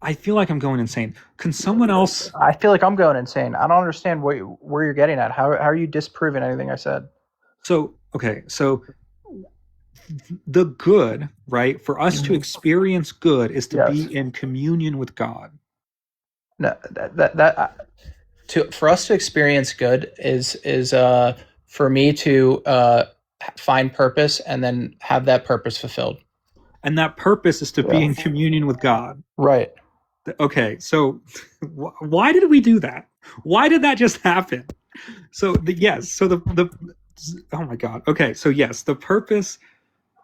I feel like I'm going insane. Can someone else? I feel like I'm going insane. I don't understand where you're getting at. How are you disproving anything I said? So the good, right? For us to experience good is to be in communion with God. No, for us to experience good is for me to find purpose and then have that purpose fulfilled. And that purpose is to be in communion with God. Right. Okay, so why did we do that? Why did that just happen? So the oh my God. Okay, so yes, the purpose.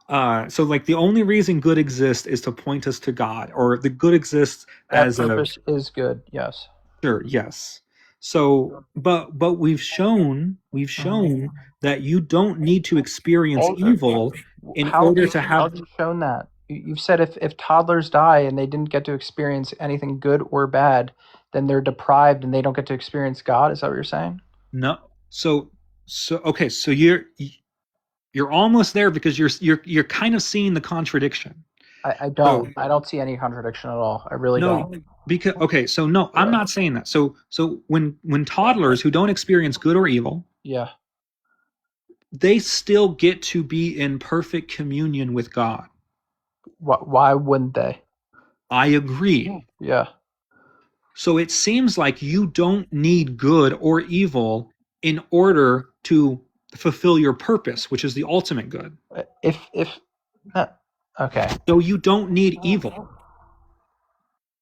So like the only reason good exists is to point us to God, or the good exists as purpose is good. Yes. Sure. Yes. So, but we've shown that you don't need to experience evil in order to have. How have you shown that? You've said if toddlers die and they didn't get to experience anything good or bad, then they're deprived and they don't get to experience God. Is that what you're saying? No. So okay. So you're almost there because you're kind of seeing the contradiction. I don't see any contradiction at all. I really don't. Because I'm not saying that. So when toddlers who don't experience good or evil, they still get to be in perfect communion with God. Why wouldn't they? I agree. Yeah. So it seems like you don't need good or evil in order to fulfill your purpose, which is the ultimate good. Okay. So you don't need evil.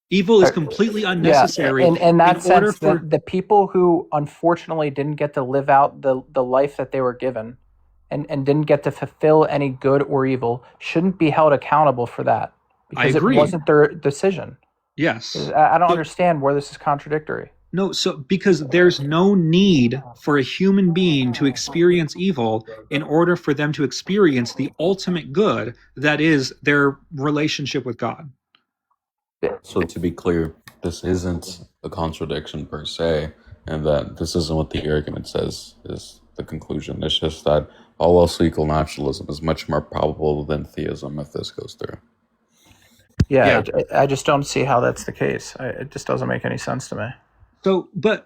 Evil is completely unnecessary. In that sense, the people who unfortunately didn't get to live out the life that they were given and didn't get to fulfill any good or evil shouldn't be held accountable for that. Because it wasn't their decision. Yes. I don't understand where this is contradictory. No, so because there's no need for a human being to experience evil in order for them to experience the ultimate good that is their relationship with God. So to be clear, this isn't a contradiction per se, and that this isn't what the argument says is the conclusion. It's just that all else equal naturalism is much more probable than theism if this goes through. Yeah, I just don't see how that's the case. It just doesn't make any sense to me.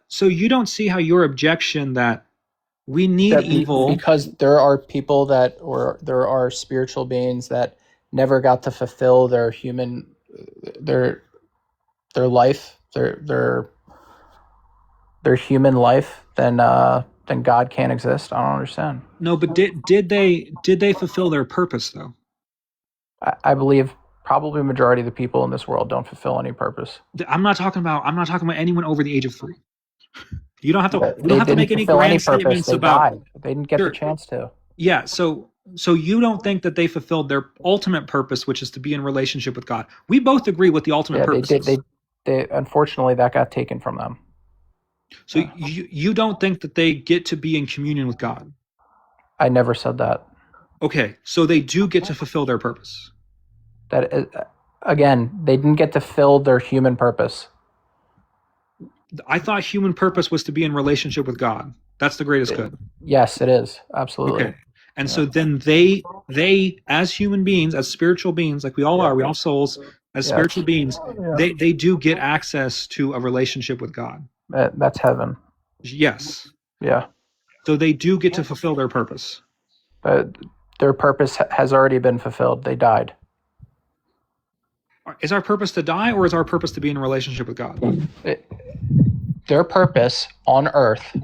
So you don't see how your objection that we need evil because there are people there are spiritual beings that never got to fulfill their human their life their human life, then God can't exist. I don't understand. No, but did they fulfill their purpose though? I believe probably majority of the people in this world don't fulfill any purpose. I'm not talking about anyone over the age of 3. You don't have to. We don't have to make any grand statements about. They didn't get the chance to. Yeah. So you don't think that they fulfilled their ultimate purpose, which is to be in relationship with God. We both agree what the ultimate purpose is. They unfortunately that got taken from them. So you don't think that they get to be in communion with God? I never said that. Okay, so they do get to fulfill their purpose. That is, again, they didn't get to fill their human purpose. I thought human purpose was to be in relationship with God. That's the greatest good. Yes, it is. Absolutely. Okay. And so then they as human beings, as spiritual beings, like we all are, we all souls, as spiritual beings, they do get access to a relationship with God. That's heaven. Yes. Yeah. So they do get to fulfill their purpose. Their purpose has already been fulfilled. They died. Is our purpose to die, or is our purpose to be in a relationship with God? Their purpose on earth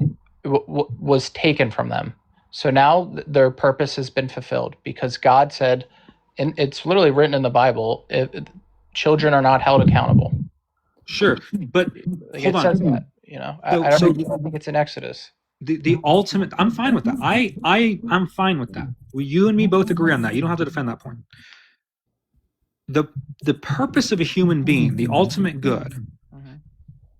was taken from them. So now their purpose has been fulfilled because God said, and it's literally written in the Bible, children are not held accountable. Sure, but hold on. Says that, I don't think it's in Exodus. The ultimate, I'm fine with that. I'm fine with that. You and me both agree on that. You don't have to defend that point. The purpose of a human being, the ultimate good,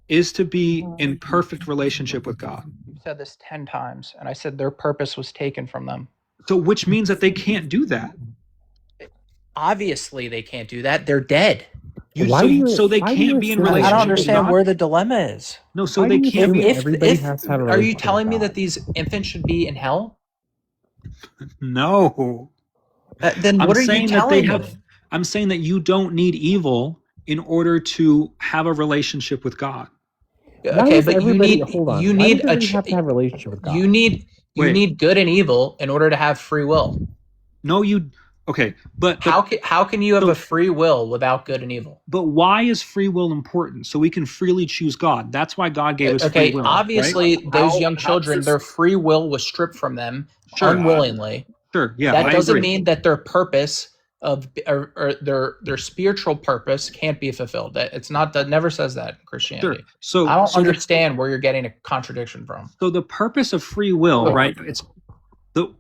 is to be in perfect relationship with God. You've said this 10 times, and I said their purpose was taken from them. So which means that they can't do that. Obviously they can't do that. They're dead. So they can't be in relationship. I don't understand where the dilemma is. No, so they can't be. Are you telling me that these infants should be in hell? No. Then what are you telling me? I'm saying that you don't need evil in order to have a relationship with God. Okay, but you need have to have a relationship with God. You need good and evil in order to have free will. No, okay, but how can you have a free will without good and evil? But why is free will important? So we can freely choose God. That's why God gave us free will. Obviously, right? Those young children, their free will was stripped from them unwillingly. Sure, yeah. That doesn't mean that their purpose of or their spiritual purpose can't be fulfilled. That never says that in Christianity. Sure. So I don't understand where you're getting a contradiction from. So the purpose of free will, right? It's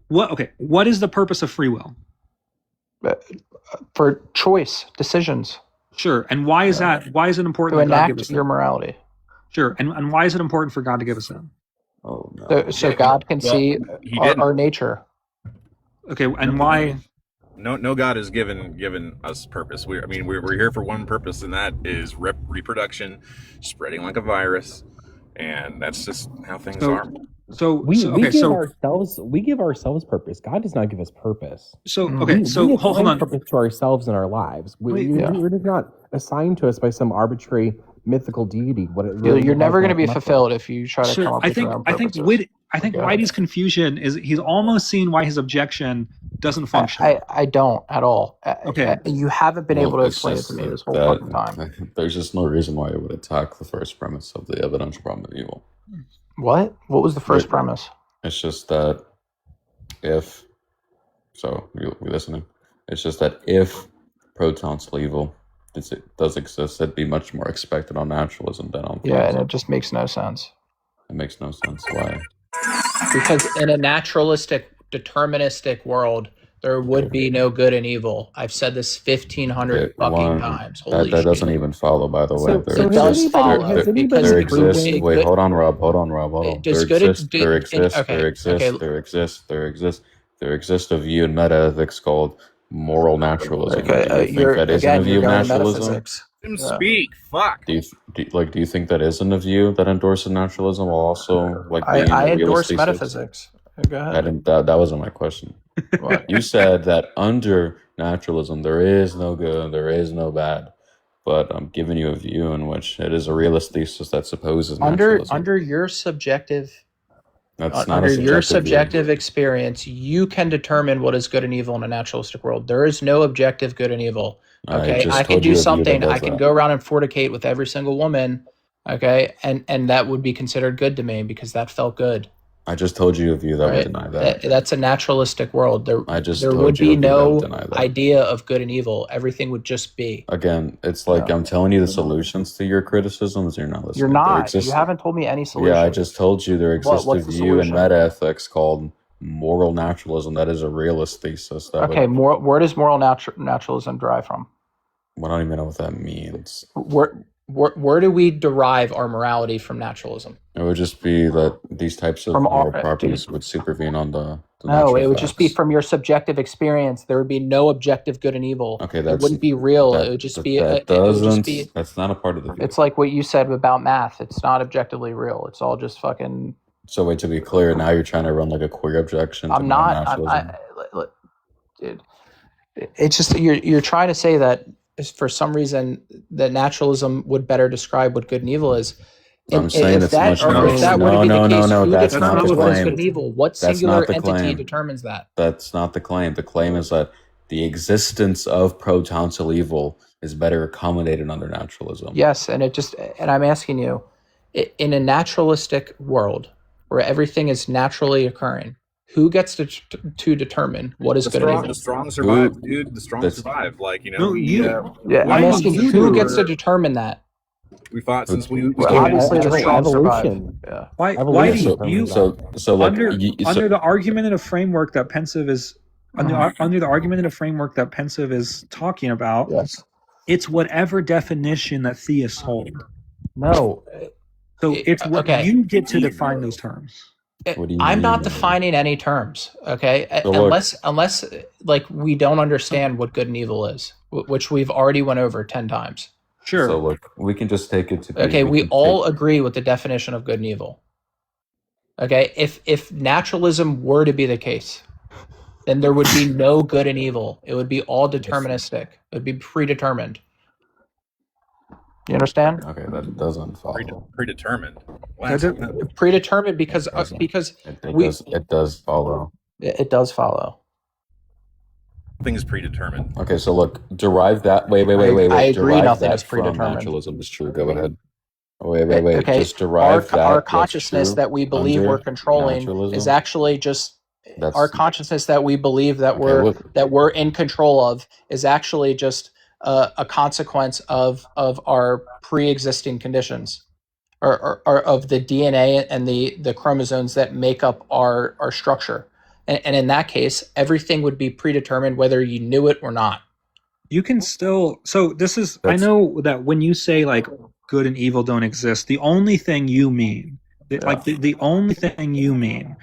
what is the purpose of free will? For choice, decisions. Sure. And why is that? Why is it important to enact your morality? Sure. And why is it important for God to give us that? Oh no. So God can see our nature. Okay, and why? No God has given us purpose. We're here for one purpose, and that is reproduction, spreading like a virus, and that's just how things are. So we give ourselves purpose. God does not give us purpose. So hold on. Purpose to ourselves in our lives. We're not assigned to us by some arbitrary mythical deity. You're never going to be fulfilled if you try to come up with your own purposes. I think Whitey's confusion is he's almost seen why his objection doesn't function. I don't at all. Okay. You haven't been able to explain it to me this whole fucking time. There's just no reason why it would attack the first premise of the evidential problem of evil. What? What was the first premise? It's just that if you're listening, it's just that if protons are evil, it does exist, it'd be much more expected on naturalism than on theism. Yeah, and it just makes no sense. It makes no sense. Why? Because in a naturalistic, deterministic world, there would be no good and evil. I've said this 1,500 times. Holy that doesn't even follow, by the way. It does follow. There exists. Wait, hold on, Rob. There exists a view in meta-ethics called moral naturalism. Do you think that isn't a view of naturalism? Speak. Fuck. Do you think that isn't a view that endorses naturalism while also I endorse metaphysics. Go ahead. That wasn't my question. You said that under naturalism. There is no good, there is no bad. But I'm giving you a view in which it is a realist thesis that supposes naturalism. Under your subjective That's not under a your subjective view. experience, you can determine what is good and evil in a naturalistic world. There is no objective good and evil. Okay, I can do something. I can go around and fornicate with every single woman. Okay, and that would be considered good to me because that felt good. I just told you a view that would deny that. That's a naturalistic world. There there would be no idea of good and evil. Everything would just be. Again, it's like I'm telling you the solutions to your criticisms. You're not listening. You're not. You haven't told me any solution. Yeah, I just told you there exists a view in metaethics called moral naturalism. That is a realist thesis. Where does moral naturalism derive from? I don't even know what that means. Where do we derive our morality from naturalism? It would just be that these types of moral properties would supervene on the no, it would just be from your subjective experience. There would be no objective good and evil. Okay, it wouldn't be real. It would just be. That's not a part of the view. It's like what you said about math. It's not objectively real. It's all just fucking. So wait, to be clear, now you're trying to run like a queer objection. I'm not. Dude, it's just you're trying to say that for some reason that naturalism would better describe what good and evil is. I'm saying it's much more. No. That's not the claim. Good and evil? What singular entity determines that? That's not the claim. The claim is that the existence of protonsal evil is better accommodated under naturalism. Yes, and I'm asking you, in a naturalistic world where everything is naturally occurring, who gets to determine what is good and evil? The strong survive, dude. The strong survive. Like, you know. I'm asking you, who gets to determine that? We fought since we obviously the strong survive. Yeah. Under the argumentative framework that Pensive is under the argumentative framework that Pensive is talking about, yes, it's whatever definition that theists hold. No. So it's what you get to define those terms. I'm not defining any terms, okay? Unless like we don't understand what good and evil is, which we've already went over 10 times. Sure. So look, we can just take it to be. Okay, we all agree with the definition of good and evil. Okay, if naturalism were to be the case, then there would be no good and evil. It would be all deterministic. It would be predetermined. You understand? Okay, that doesn't follow. Predetermined. Predetermined because it does follow. It does follow. Thing is predetermined. Okay, so look, derive that. Wait. I agree. Derive nothing that is predetermined. From naturalism is true. Go ahead. Wait. Okay. Just derive our consciousness that we believe we're controlling is actually just our consciousness that we believe that we're in control of is actually just a consequence of our pre-existing conditions, or of the DNA and the chromosomes that make up our structure. And in that case, everything would be predetermined whether you knew it or not. You can still. So this is. I know that when you say like good and evil don't exist, the only thing you mean, the only thing you mean,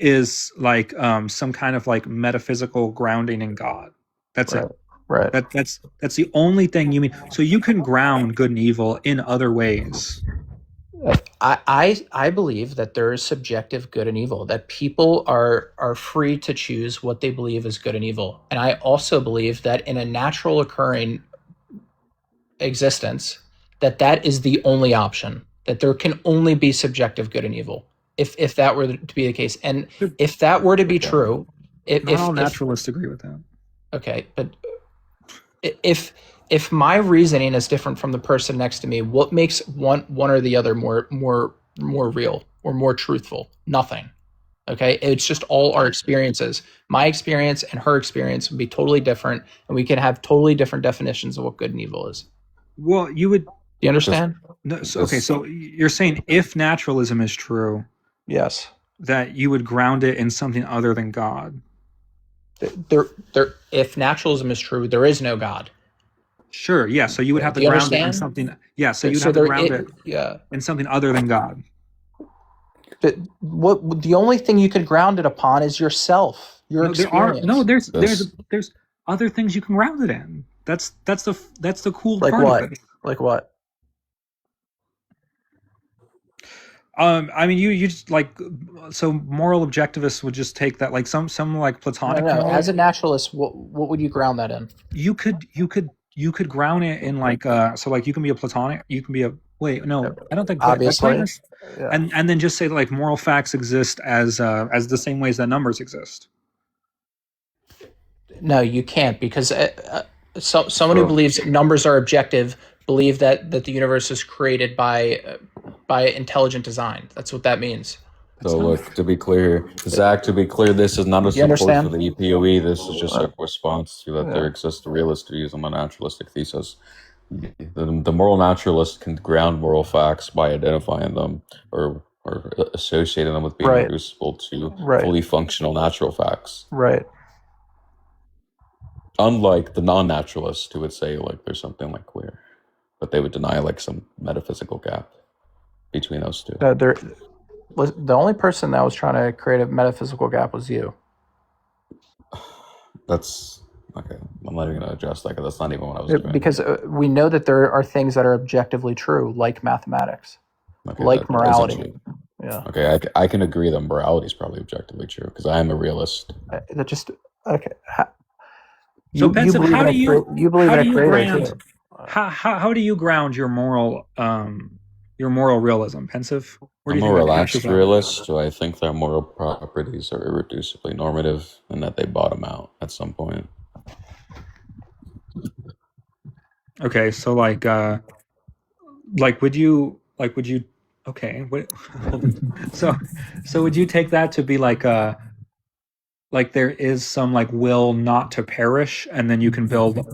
is like some kind of like metaphysical grounding in God. That's it. Right. That's the only thing you mean. So you can ground good and evil in other ways. I believe that there is subjective good and evil, that people are free to choose what they believe is good and evil. And I also believe that in a natural occurring existence, that is the only option, that there can only be subjective good and evil, if that were to be the case. And if that were to be true, not all naturalists agree with that. Okay, but if my reasoning is different from the person next to me, what makes one or the other more real or more truthful? Nothing. Okay, it's just all our experiences. My experience and her experience would be totally different, and we can have totally different definitions of what good and evil is. Well, you would. Do you understand? So you're saying if naturalism is true, yes, that you would ground it in something other than God. If naturalism is true, there is no God. Sure, yeah. So you would have to ground it in something. Yeah, so you'd have to ground it in something other than God. But the only thing you can ground it upon is yourself. Your experience. There's other things you can ground it in. That's the cool part of it. Like what? I mean, you just like, so moral objectivists would just take that, like some like Platonic. No, moral, as a naturalist, what would you ground that in? you could ground it in like, so like you can be a Platonic, you can be a, wait, no, I don't think Obviously. Yeah. And then just say that, like, moral facts exist as the same ways that numbers exist. No, you can't, because someone who believes numbers are objective believe that the universe is created by intelligent design. That's what that means. So look, to be clear, Zach, this is not a support understand? for the EPOE. This is just a response to that there exists realist views on the naturalistic thesis. The moral naturalist can ground moral facts by identifying them or associating them with being reducible to fully functional natural facts. Right. Unlike the non-naturalist who would say like there's something like queer, but they would deny like some metaphysical gap between those two. The only person that was trying to create a metaphysical gap was you. That's okay. I'm not even going to address that because that's not even what I was doing. Because we know that there are things that are objectively true, like mathematics, like morality. Yeah. Okay, I can agree that morality is probably objectively true because I am a realist. That just okay. So, Pensive, how do you ground your moral realism, Pensive? I'm a relaxed realist, so I think that moral properties are irreducibly normative and that they bottom out at some point. Okay, so would you okay, so would you take that to be like there is some like will not to perish, and then you can build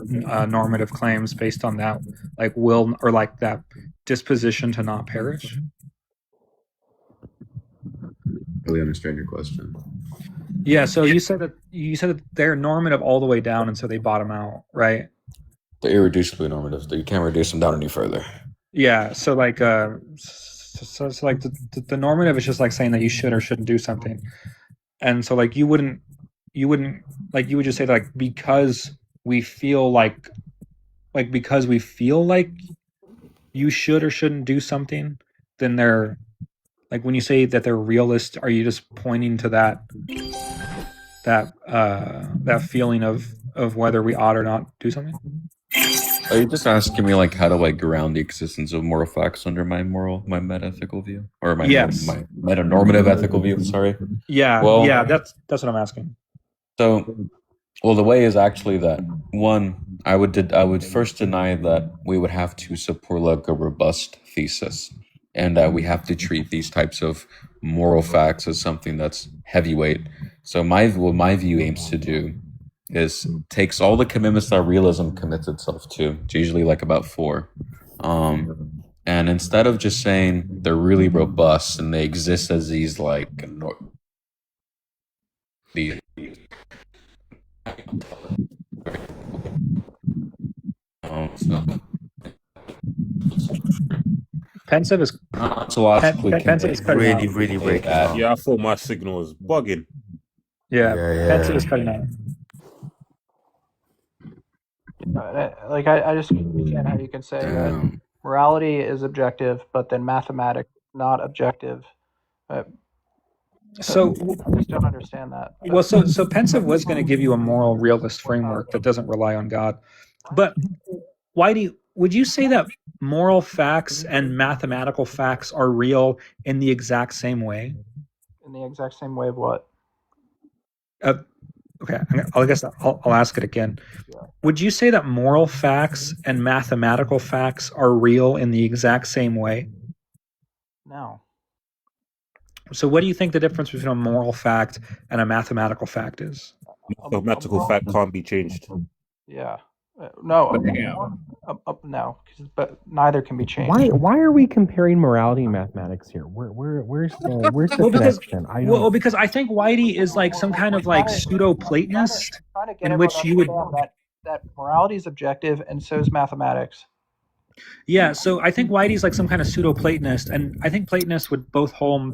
normative claims based on that, like will, or like that disposition to not perish? Really understand your question. Yeah, so you said that they're normative all the way down, and so they bottom out, right? They're irreducibly normative, so you can't reduce them down any further. Yeah, so like so it's like the normative is just like saying that you should or shouldn't do something. And so like you would just say that, like, because we feel like you should or shouldn't do something, then they're like, when you say that they're realist, are you just pointing to that feeling of whether we ought or not do something? Are you just asking me like how do I ground the existence of moral facts under my metaethical view, or my metanormative ethical view? Sorry. Yeah. Well, yeah. That's what I'm asking. So, well, the way is actually that one, I would first deny that we would have to support like a robust thesis, and that we have to treat these types of moral facts as something that's heavyweight. So what my view aims to do is takes all the commitments that realism commits itself to. It's usually like about 4. And instead of just saying they're really robust and they exist as these like these Pensive is really breaking out. Yeah, I thought my signal was bugging. Yeah. Pensive is cutting out. Like I just don't understand how you can say that morality is objective, but then mathematics not objective. So I just don't understand that. Well, so Pensive was going to give you a moral realist framework that doesn't rely on God, but would you say that moral facts and mathematical facts are real in the exact same way? In the exact same way of what? Okay, I guess I'll ask it again. Would you say that moral facts and mathematical facts are real in the exact same way? No. So what do you think the difference between a moral fact and a mathematical fact is? A mathematical fact can't be changed. Yeah. No, but neither can be changed. Why are we comparing morality and mathematics here? Where's the connection? Because I think Whitey is like some kind of like pseudo-Platonist, in which you would that morality is objective and so is mathematics. Yeah, so I think Whitey's like some kind of pseudo-Platonist, and I think Platonists would both hold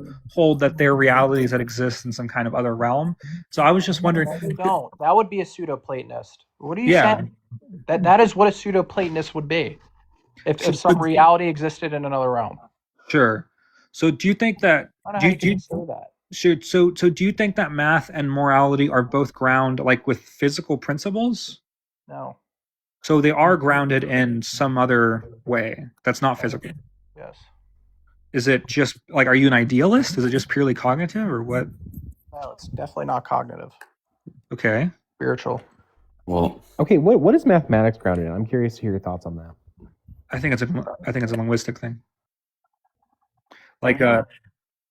that there are realities that exist in some kind of other realm. So I was just wondering. No, that would be a pseudo-Platonist. What are you saying? That is what a pseudo-Platonist would be. If some reality existed in another realm. Sure. So do you think that? I don't know Do how you, you do can you, say that. so do you think that math and morality are both ground like with physical principles? No. So they are grounded in some other way that's not physical. Yes. Is it just like, are you an idealist? Is it just purely cognitive or what? No, it's definitely not cognitive. Okay. Spiritual. Well, Okay, what is mathematics grounded in? I'm curious to hear your thoughts on that. I think it's a linguistic thing. Like I'm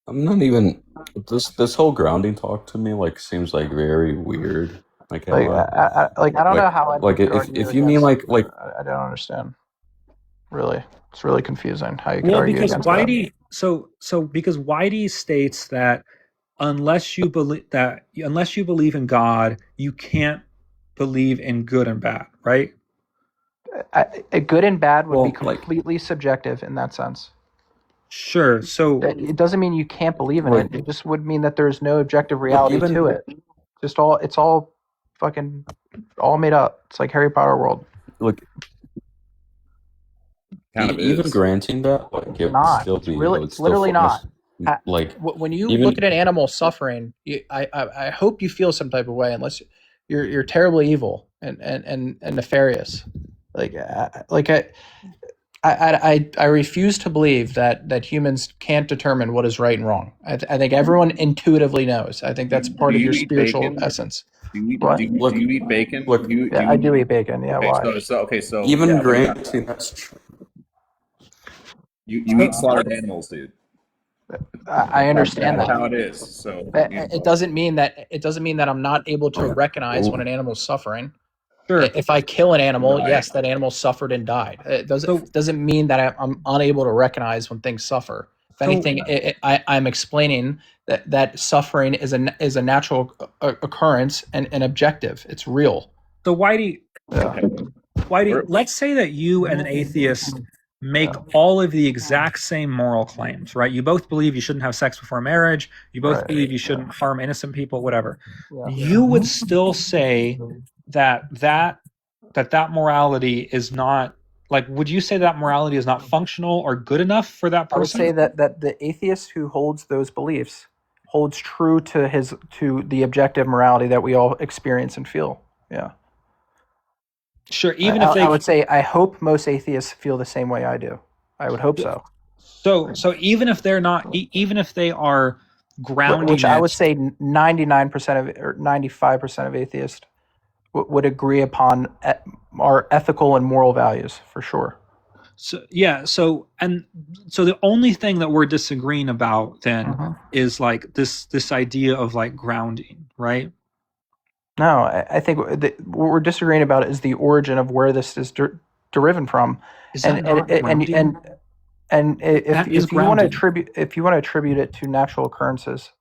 not even this whole grounding talk to me like seems like very weird. Like, Like I don't know how. If you mean like I don't understand. Really, it's really confusing how you could well, argue because against that. because Whitey states that unless you believe in God, you can't believe in good and bad, right? Good and bad would be Well, like- completely subjective in that sense. Sure. So It doesn't mean you can't believe in Like- it. It just would mean that there's no objective reality even- to it. It's all fucking all made up. It's like Harry Potter world. look, Kind of even is. granting that, like it would Not. still It's be really- it would it's still literally focus- not. like When you even- look at an animal suffering, I hope you feel some type of way, unless you're terribly evil and nefarious. I refuse to believe that humans can't determine what is right and wrong. I think everyone intuitively knows. I think that's part Do of you your eat spiritual bacon? essence. Do you eat, What? do you eat bacon? Look, I do eat bacon. Yeah, why? So even yeah, granting that's true. you eat slaughtered animals, dude. I understand That's that. how it is. So It doesn't mean that I'm not able to recognize when an animal's suffering. sure. If I kill an animal, Right. yes, that animal suffered and died. It doesn't mean that I'm unable to recognize when things suffer. If anything, I'm explaining that suffering is a natural occurrence and objective. It's real. So Whitey, Yeah. let's say that you and an atheist make all of the exact same moral claims, right? You both believe you shouldn't have sex before marriage. You both Right. believe you shouldn't harm innocent people, whatever. Yeah. You would still say that morality is not, like, would you say that morality is not functional or good enough for that I would person? say that the atheist who holds those beliefs holds true to the objective morality that we all experience and feel. Yeah. Sure, even if they I would say I hope most atheists feel the same way I do. I would hope so. so even if they're not, even if they are grounding Which I it- would say 99% of or 95% of atheists would agree upon our ethical and moral values for sure. So the only thing that we're disagreeing about then Mhm. is like this idea of like grounding, right? No, I think what we're disagreeing about is the origin of where this is derived from. Is that not grounding? And That is if you want to grounding. attribute it to natural occurrences,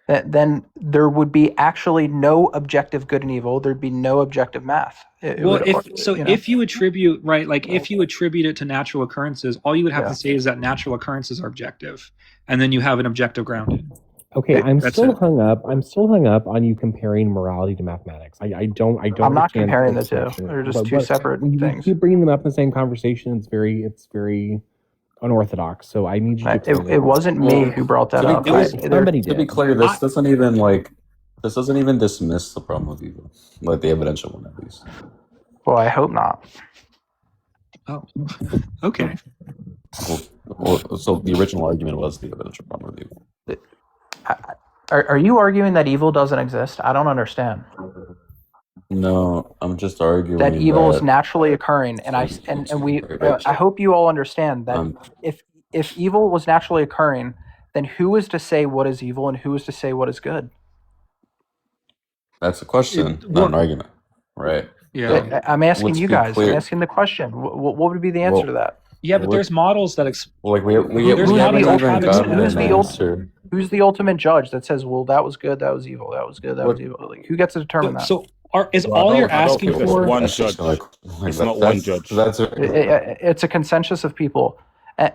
then there would be actually no objective good and evil. There'd be no objective math. If you attribute if you attribute it to natural occurrences, all you would have Yeah. to say is that natural occurrences are objective, and then you have an objective grounding. Okay, I'm That's still it. hung up. I'm still hung up on you comparing morality to mathematics. I don't. I'm not understand comparing the connection. two. They're just But- two but separate you things. keep bringing them up in the same conversation. It's very unorthodox. So I need you to. explain It wasn't me who brought that up. Somebody To be did. clear, this doesn't even dismiss the problem of evil, like the evidential one at least. Well, I hope not. Oh, okay. So the original argument was the evidential problem of evil. Are you arguing that evil doesn't exist? I don't understand. No, I'm just arguing That evil is that- naturally occurring, and I hope you all understand that if evil was naturally occurring, then who is to say what is evil and who is to say what is good? That's a question, not an argument, right? Yeah. I'm asking Let's you be guys. clear. I'm asking the question. What would be the answer to that? Yeah, but there's models that Well, like we There's haven't not even even gotten who's an the answer. Who's the ultimate judge that says, "Well, that was good, that was evil, that was good, that was evil"? Like, who gets to determine that? So is Well, I all don't- you're I don't asking think there's for? one That's just judge. like It's not one judge. That's It's a consensus of people,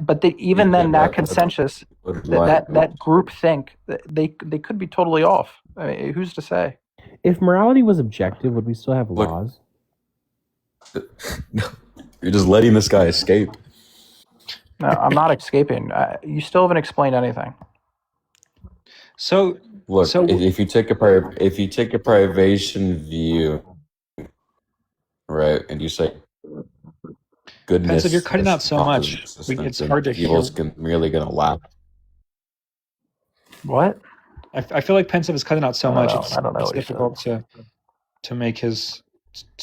but even then, that consensus, that group think they could be totally off. I mean, who's to say? If morality was objective, would we still have Look- laws? You're just letting this guy escape. No, I'm not escaping. You still haven't explained anything. So Look, so if you take a privation view, right, and you say goodness Pensive, you're cutting out so causes much. existence It's and hard to hear. evil's merely going to laugh. What? I feel like Pensive is cutting out so much. I don't know It's what he difficult to make his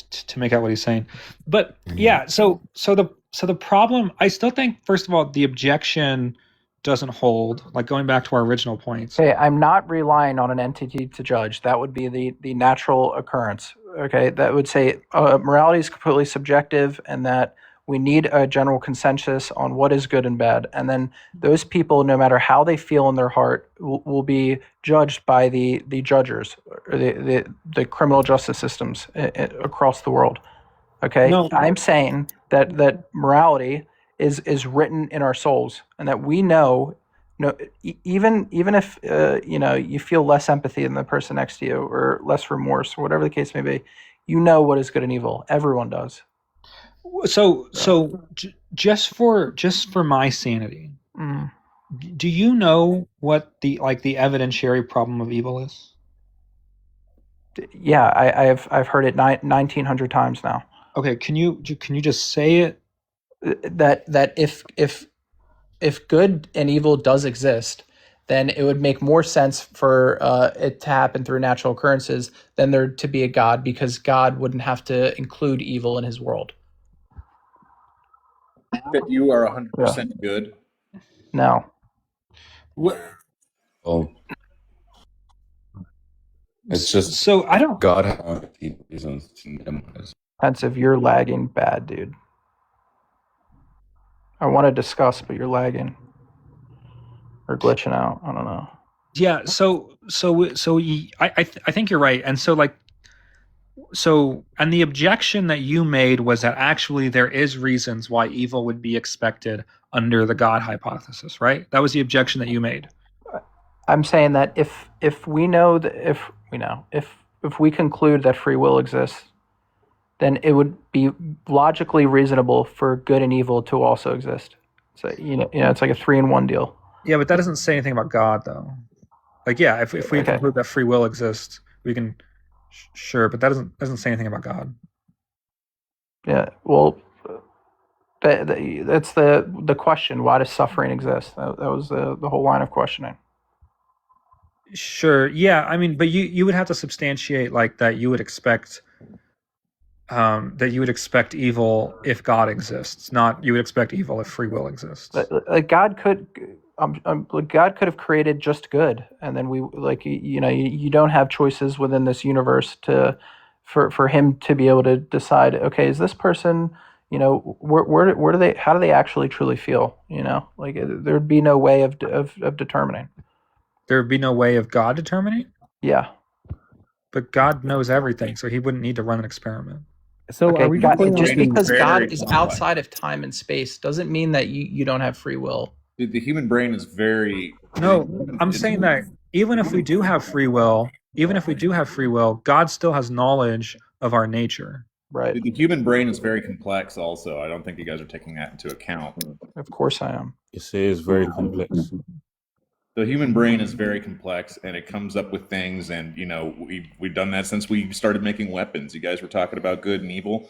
to make out what he's saying. But yeah, so the problem, I still think, first of all, the objection doesn't hold. Like, going back to our original points. Okay, I'm not relying on an entity to judge. That would be the natural occurrence. Okay, that would say morality is completely subjective, and that we need a general consensus on what is good and bad. And then those people, no matter how they feel in their heart, will be judged by the judges, or the criminal justice systems across the world. Okay, No. I'm saying that morality is written in our souls, and that we know. No, even if you feel less empathy than the person next to you, or less remorse, or whatever the case may be, you know what is good and evil. Everyone does. So just for my sanity, do you know what the evidentiary problem of evil is? Yeah, I've heard it 1,900 times now. Okay, can you just say it? That if good and evil does exist, then it would make more sense for it to happen through natural occurrences than there to be a God, because God wouldn't have to include evil in his world. That you are 100% good? No. Well, it's just so I don't. God has reasons to minimize. Pensive, you're lagging bad, dude. I want to discuss, but you're lagging or glitching out. I don't know. Yeah. I think you're right, and and the objection that you made was that actually there is reasons why evil would be expected under the God hypothesis, right? That was the objection that you made. I'm saying that if we know that if we conclude that free will exists, then it would be logically reasonable for good and evil to also exist. So it's like a 3-in-1 deal. Yeah, but that doesn't say anything about God, though. Like, yeah, if we conclude that free will exists, we can sure, but that doesn't say anything about God. Yeah, well, that's the question. Why does suffering exist? That was the whole line of questioning. Sure. Yeah. I mean, but you would have to substantiate like that. You would expect evil if God exists. Not you would expect evil if free will exists. God could have created just good, and then you don't have choices within this universe for him to be able to decide. Okay, is this person? Where do they? How do they actually truly feel? There'd be no way of determining. There would be no way of God determining? Yeah. But God knows everything, so he wouldn't need to run an experiment. So are we just because God is outside of time and space doesn't mean that you don't have free will. The human brain is very... No, I'm saying that even if we do have free will, God still has knowledge of our nature. Right. The human brain is very complex also. I don't think you guys are taking that into account. Of course I am. Yes, it is very complex. The human brain is very complex, and it comes up with things, and we've done that since we started making weapons. You guys were talking about good and evil.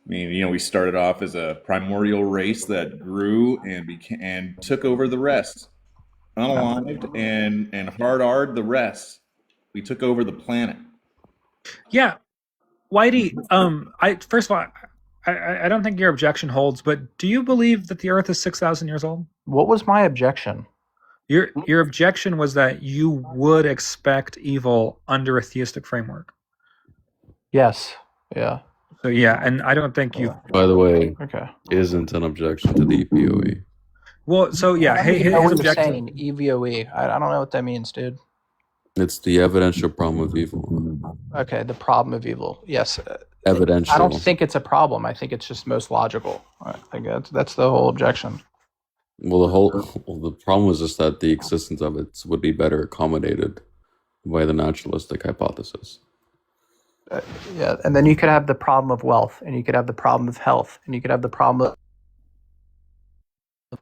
I mean, we started off as a primordial race that grew and took over the rest, unalived and hard-r'd the rest. We took over the planet. Yeah, Whitey. First of all, I don't think your objection holds. But do you believe that the Earth is 6,000 years old? What was my objection? Your objection was that you would expect evil under a theistic framework. Yes. Yeah. So yeah, and I don't think you. By the way, okay, isn't an objection to the EPOE. Well, so yeah, his objection. EVOE. I don't know what that means, dude. It's the evidential problem of evil. Okay, the problem of evil. Yes. Evidential. I don't think it's a problem. I think it's just most logical. I think that's the whole objection. Well, the problem was just that the existence of it would be better accommodated by the naturalistic hypothesis. Yeah, and then you could have the problem of wealth, and you could have the problem of health, and you could have the problem of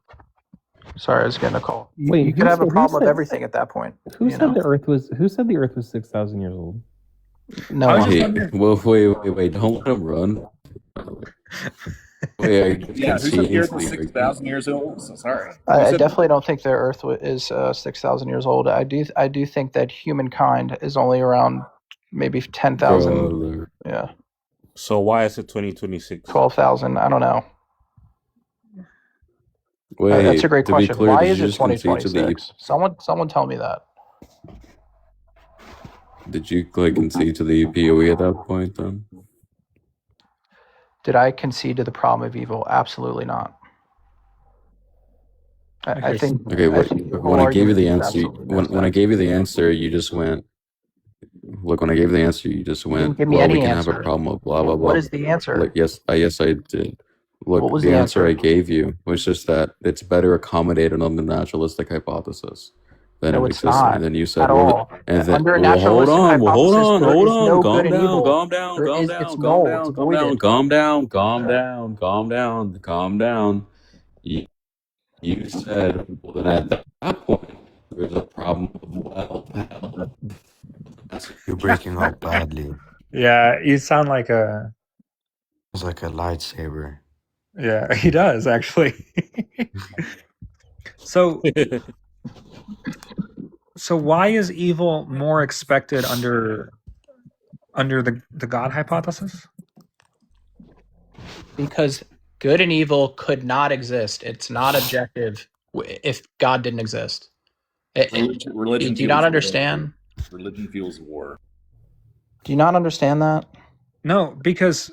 Sorry, I was getting a call. Wait, You could have a problem with everything at that point. Who you said know? the Earth was? Who said the Earth was 6,000 years old? No I was one. just Hey, wondering. well, wait, don't let him run. Wait, are you Yeah, who said the conceding Earth to was the 6,000 argument? years old? So sorry. I definitely don't think the Earth is 6,000 years old. I do think that humankind is only around maybe 10,000. Brother. Yeah, So why is it 2026? 12,000. I don't know. Wait, That's a great to be question. clear, Why did is you it just concede to the 2026? Someone tell me that. Did you like concede to the EPOE at that point then? Did I concede to the problem of evil? Absolutely not. I think. Okay, I think the whole when I gave you the argument is answer, absolutely when I misguided. gave you the answer, you just went. Look, when I gave the answer, you just You didn't went. give me Well, we any can have a answer. problem with blah blah blah. What is the answer? Like yes, I did. Look, What was the the answer answer? I gave you was just that it's better accommodated on the naturalistic hypothesis than No, it it's exists. not And then you said, at well, all. and then Under a well, hold naturalistic on, hypothesis, there is no calm good and down, evil. calm down, There calm is, down, it's calm null. down, It's calm down, voided. calm down, calm down, calm down, calm down. You said, well, then at that point, there's a problem. Well, You're breaking up badly. Yeah, you sound like a. It's like a lightsaber. Yeah, he does actually. So why is evil more expected under the God hypothesis? Because good and evil could not exist. It's not objective if God didn't exist. Religion Do you not fuels understand? war. Religion fuels war. Do you not understand that? No, because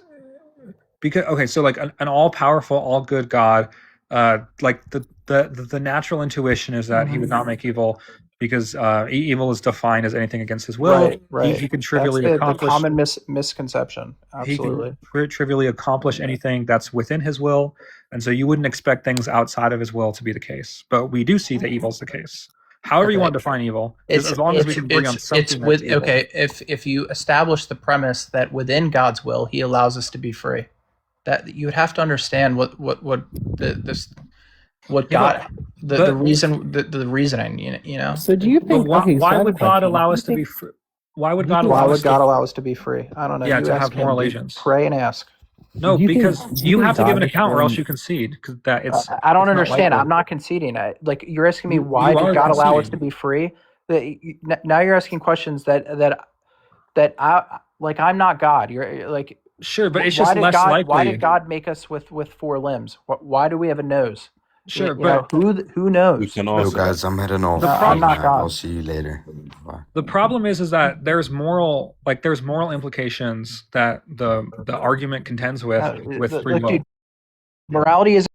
okay, so like an all powerful, all good God, like the natural intuition is that he would not make evil because evil is defined as anything against his will. Right. He can That's trivially the accomplish. common misconception. Absolutely. He can trivially accomplish anything that's within his will, and so you wouldn't expect things outside of his will to be the case. But we do see that evil's the case. However you want to define evil, as long as we can agree on something that's evil. Okay, if you establish the premise that within God's will he allows us to be free, that you would have to understand what the reasoning, you know. So do you think? But why so would God allow us to be free? Why would God Why allow would us God allow us to be free? I don't know. Yeah, You to ask have him, moral dude. agents. Pray and ask. No, Do you think- because do you you think have to give an God account, or else can- you concede. Because that it's. I don't it's not understand. likely. I'm not conceding. Like you're asking me You why are did God allow us conceding. to be free? Now you're asking questions that I like. I'm not God. You're like. Sure, but it's why just did less God, likely. Why did God make us with 4 limbs? Why do we have a nose? Sure, You know, who knows? We can Yo, also guys, I'm heading off. I'm not God. I'll see you later. Bye. The problem is that there's moral implications that the argument contends with free will. Dude, morality is.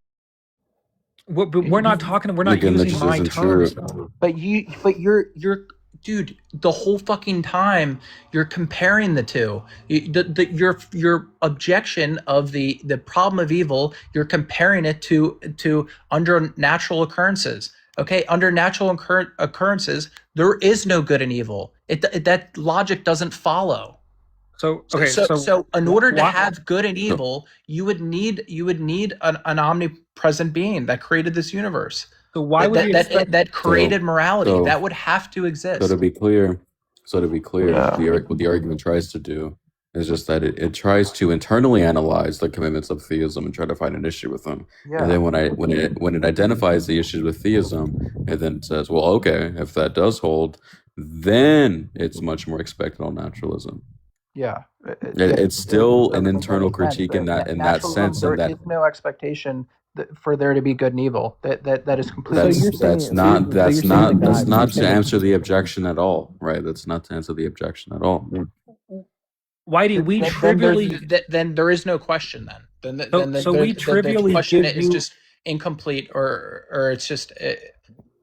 But we're not talking. We're not Again, that using just my isn't terms. true. But you're dude. The whole fucking time you're comparing the two. Your objection of the problem of evil. You're comparing it to under natural occurrences. Okay, under natural occurrences, there is no good and evil. That logic doesn't follow. So okay. So in order to why- have good and evil, you would need an omnipresent being that created this universe. So why would we expect? That created morality? so- That would have to exist. So to be clear, Yeah. what the argument tries to do is just that it tries to internally analyze the commitments of theism and try to find an issue with them. Yeah. And then when it identifies the issues with theism, it then says, well, okay, if that does hold, then it's much more expected on naturalism. Yeah. It's still an internal Again, critique in that naturalism, sense, there and that is no expectation for there to be good and evil. That is completely. you're saying- that's so not you're that's saying not that that's God- not you're to saying- answer the objection at all, right? That's not to answer the objection at all. Whitey, we trivially. Then there is no question. So we trivially the question give is you- just incomplete, or it's just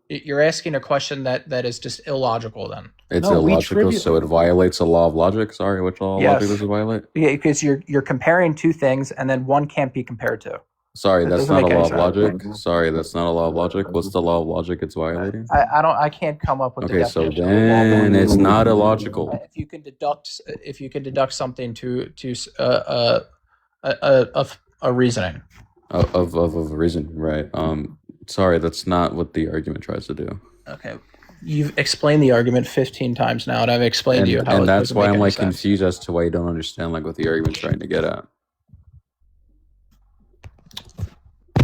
you're asking a question that is just illogical. Then It's No, we illogical, so it violates a law of logic. Sorry, which law of Yes. logic does it violate? yeah, because you're comparing two things, and then one can't be compared to. Sorry, That that's doesn't not a make law any of sense. logic. Sorry, that's not a law of logic. What's the law of logic it's violating? I can't come up with. Okay, the so definition of the law of then logic. it's not illogical. If you can deduct something to a reasoning. Of a reason, right? Sorry, that's not what the argument tries to do. Okay. You've explained the argument 15 times now, and I've explained to you how And it that's doesn't why make I'm any like sense. confused as to why you don't understand like what the argument's trying to get at.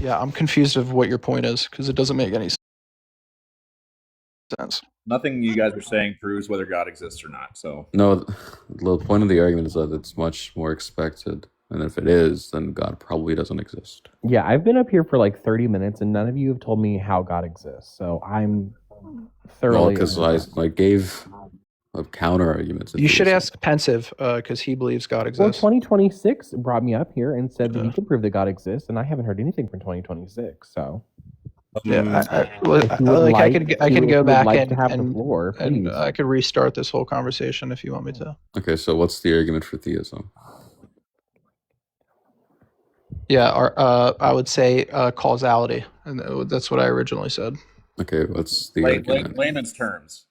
Yeah, I'm confused of what your point is because it doesn't make any sense. Nothing you guys are saying proves whether God exists or not. So No, the point of the argument is that it's much more expected. And if it is, then God probably doesn't exist. Yeah, I've been up here for like 30 minutes, and none of you have told me how God exists. So I'm thoroughly... Well, because I gave counter arguments. You should ask Pensive because he believes God Well, exists. 2026 brought me up here and said that he could prove that God exists, and I haven't heard anything from 2026. So Yeah, if you would I could if you go would back like and to have the floor, and please. I could restart this whole conversation if you want me to. Okay, so what's the argument for theism? Yeah, I would say causality, and that's what I originally said. Okay, what's the argument? Layman's terms.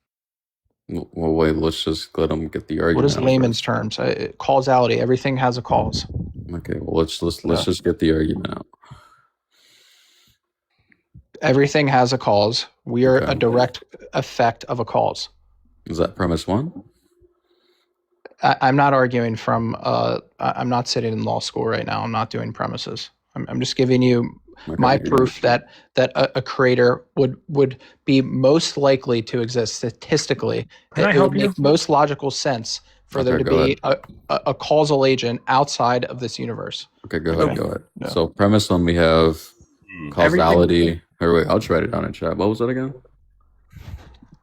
Well, wait, let's just let them get the argument. What is out layman's first. terms? Causality. Everything has a cause. Okay, well let's just get the argument out. Everything has a cause. We are Okay. a direct effect of a cause. Is that premise one? I'm not arguing from. I'm not sitting in law school right now. I'm not doing premises. I'm just giving you my proof that a creator would be most likely to exist statistically. Can I It help would you? make most logical sense for there to Okay, be a causal agent outside of this universe. Okay, go ahead. Yeah. So premise one, we have causality. Or wait, I'll just write it down in chat. What was that again?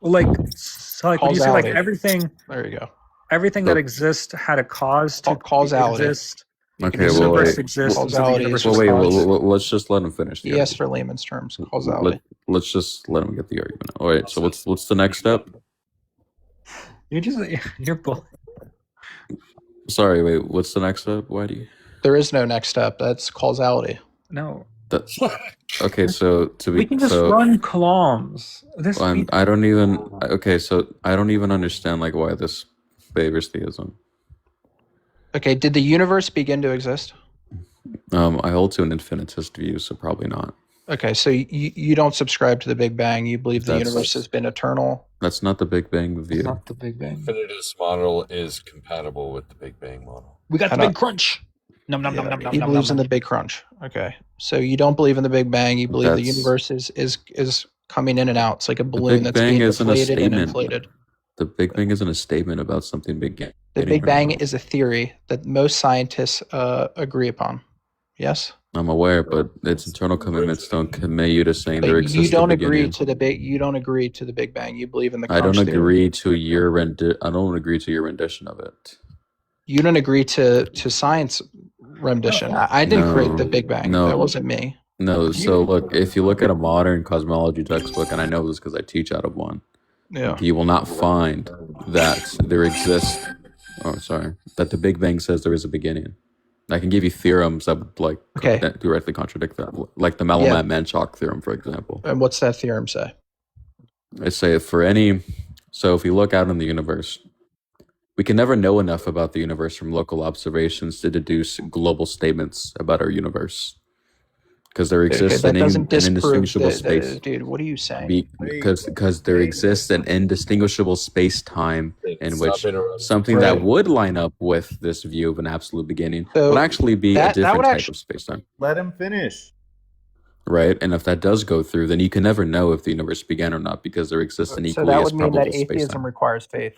Like, so like when you say like Causality. everything, There you go. everything that exists had a cause to Causality. exist. Okay, The well, universe wait. exists until the Causality universe is Well, was wait, caused. let's just let him finish the Yes, for layman's terms, causality. argument. Let's just let him get the argument. All right, so what's the next step? You're bull. Sorry, wait, what's the next step, Whitey? There is no next step. That's causality. No, That's okay. So we can just run columns. This I don't even. Okay, so I don't even understand like why this favors theism. Okay, did the universe begin to exist? I hold to an infinitist view, so probably not. Okay, so you don't subscribe to the Big Bang. You believe the universe has been eternal. That's not the Big Bang view. It's not the Big Bang. Infinitist model is compatible with the Big Bang model. We got the Big Crunch. Nom, nom, nom, nom, He nom, believes nom, in the Big Crunch. Okay, so you don't believe in the Big Bang. You believe the That's- universe is coming in and out. It's like a The balloon Big that's Bang being isn't a deflated and statement. inflated. The Big Bang isn't a statement about something big. The Big Bang is a theory that most scientists agree upon. Yes, I'm aware, but its internal commitments don't commit you to saying there but exists you don't a agree beginning. to the big. You don't agree to the Big Bang. You believe in the I Crunch don't theory. agree to your I don't agree to your rendition of it. You don't agree to science rendition. I didn't No, create the Big Bang. no. That wasn't me. No, so look, if you look at a modern cosmology textbook, and I know this because I teach out of one, Yeah. you will not find that there exists. Oh, sorry, that the Big Bang says there is a beginning. I can give you theorems that would like Okay. that directly contradict that, like the Malamat-Manchok theorem, for example. And what's that theorem say? I say for any. So if we look out in the universe, we can never know enough about the universe from local observations to deduce global statements about our universe. Because there exists that an doesn't disprove indistinguishable space. dude, what are you saying? Because there exists an indistinguishable space-time in which Stop interrupting. something that would line up with this view of an absolute beginning So would actually be a that different would type actu- of space-time. Let him finish. Right? And if that does go through, then you can never know if the universe began or not because there exists an So equally that as would mean probable that atheism space-time. requires faith.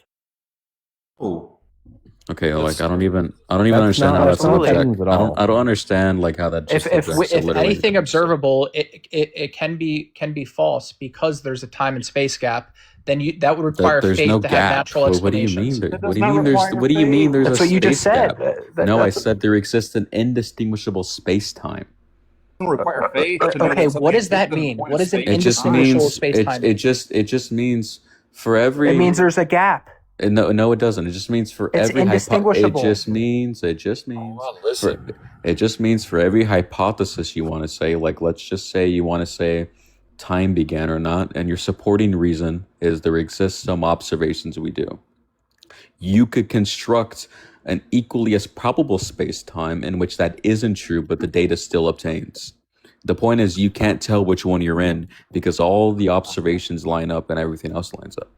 Okay, like I don't even understand how that's not what that subject. means at all. I don't understand like how that just If subjects to literally anything anything. observable, it can be false because there's a time and space gap. Then that would require There's faith no to have gap. natural What do you explanations. mean? What do you mean? What do you mean? There's That's a what you just space said. gap. No, I said there exists an indistinguishable space-time. Require faith. Okay, what does that mean? What is an It just indistinguishable means space-time? it just means for every. It means there's a gap. No, it doesn't. It just means for It's every indistinguishable. It just means Hold on, listen. it just means for every hypothesis you want to say, like let's just say you want to say time began or not, and your supporting reason is there exists some observations we do. You could construct an equally as probable space-time in which that isn't true, but the data still obtains. The point is, you can't tell which one you're in because all the observations line up and everything else lines up.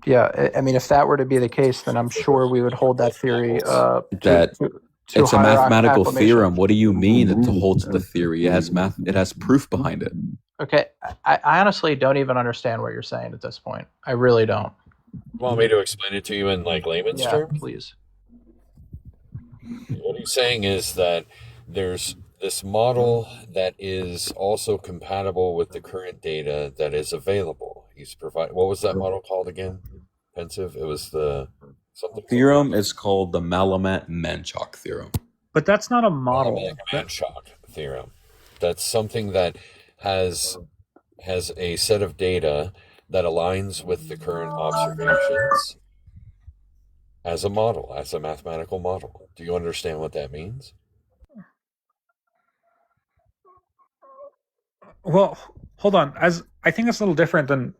Yeah, I mean, if that were to be the case, then I'm sure we would hold that theory to It's a higher mathematical acclamation. theorem. What do you mean it holds the theory? It has math. It has proof behind it. Okay, I honestly don't even understand what you're saying at this point. I really don't. Want me to explain it to you in like layman's terms? Please. What he's saying is that there's this model that is also compatible with the current data that is available. He's provide. What was that model called again? Pensive. It was the something. Theorem is called the Malamet-Manchok theorem. But that's not a model. Malamet-Manchok theorem. That's something that has a set of data that aligns with the current observations as a model, as a mathematical model. Do you understand what that means? Well, hold on. As I think that's a little different than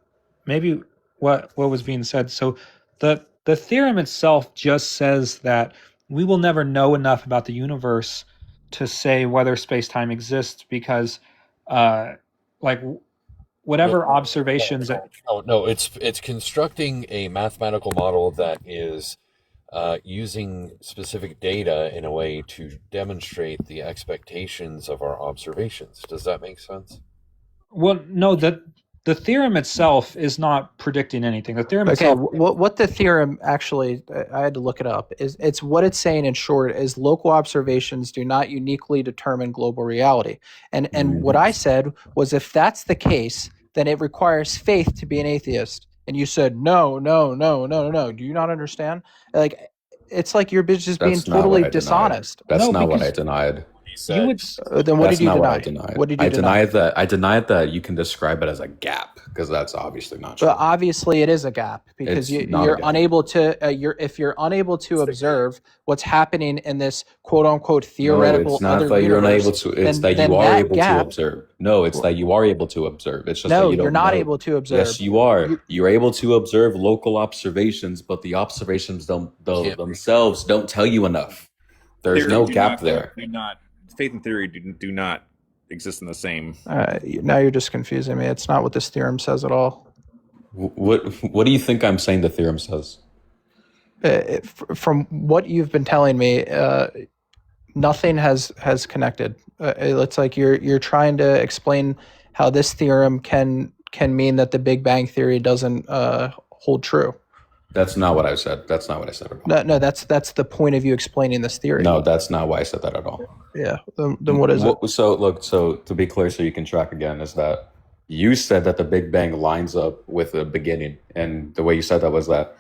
maybe what was being said. So the theorem itself just says that we will never know enough about the universe to say whether space-time exists because like whatever observations No, it's constructing a mathematical model that is using specific data in a way to demonstrate the expectations of our observations. Does that make sense? Well, no, the theorem itself is not predicting anything. The theorem Okay, itself. what the theorem actually, I had to look it up, is it's what it's saying in short is local observations do not uniquely determine global reality. And what I said was if that's the case, then it requires faith to be an atheist. And you said, no. Do you not understand? Like, it's like you're just being totally dishonest. That's not what I denied. You would, then what did you deny? What did you deny? I denied that you can describe it as a gap because that's obviously not true. But obviously, it is a gap because you're unable to. If you're unable to observe what's happening in this quote unquote theoretical it's not other that universe, you're unable to. It's then that you are able gap, to observe. No, it's that you are able to observe. It's just no, that you don't you're not know. able to observe. Yes, you are. You're able to observe local observations, but the observations themselves don't tell you enough. There's no gap there. Faith and theory do not exist in the same. Now you're just confusing me. It's not what this theorem says at all. What do you think I'm saying the theorem says? From what you've been telling me, nothing has connected. It's like you're trying to explain how this theorem can mean that the Big Bang Theory doesn't hold true. That's not what I said. That's not what I said at all. No, that's the point of you explaining this theory. No, that's not why I said that at all. Yeah. Then what is it? So to be clear, so you can track again, is that you said that the Big Bang lines up with the beginning, and the way you said that was that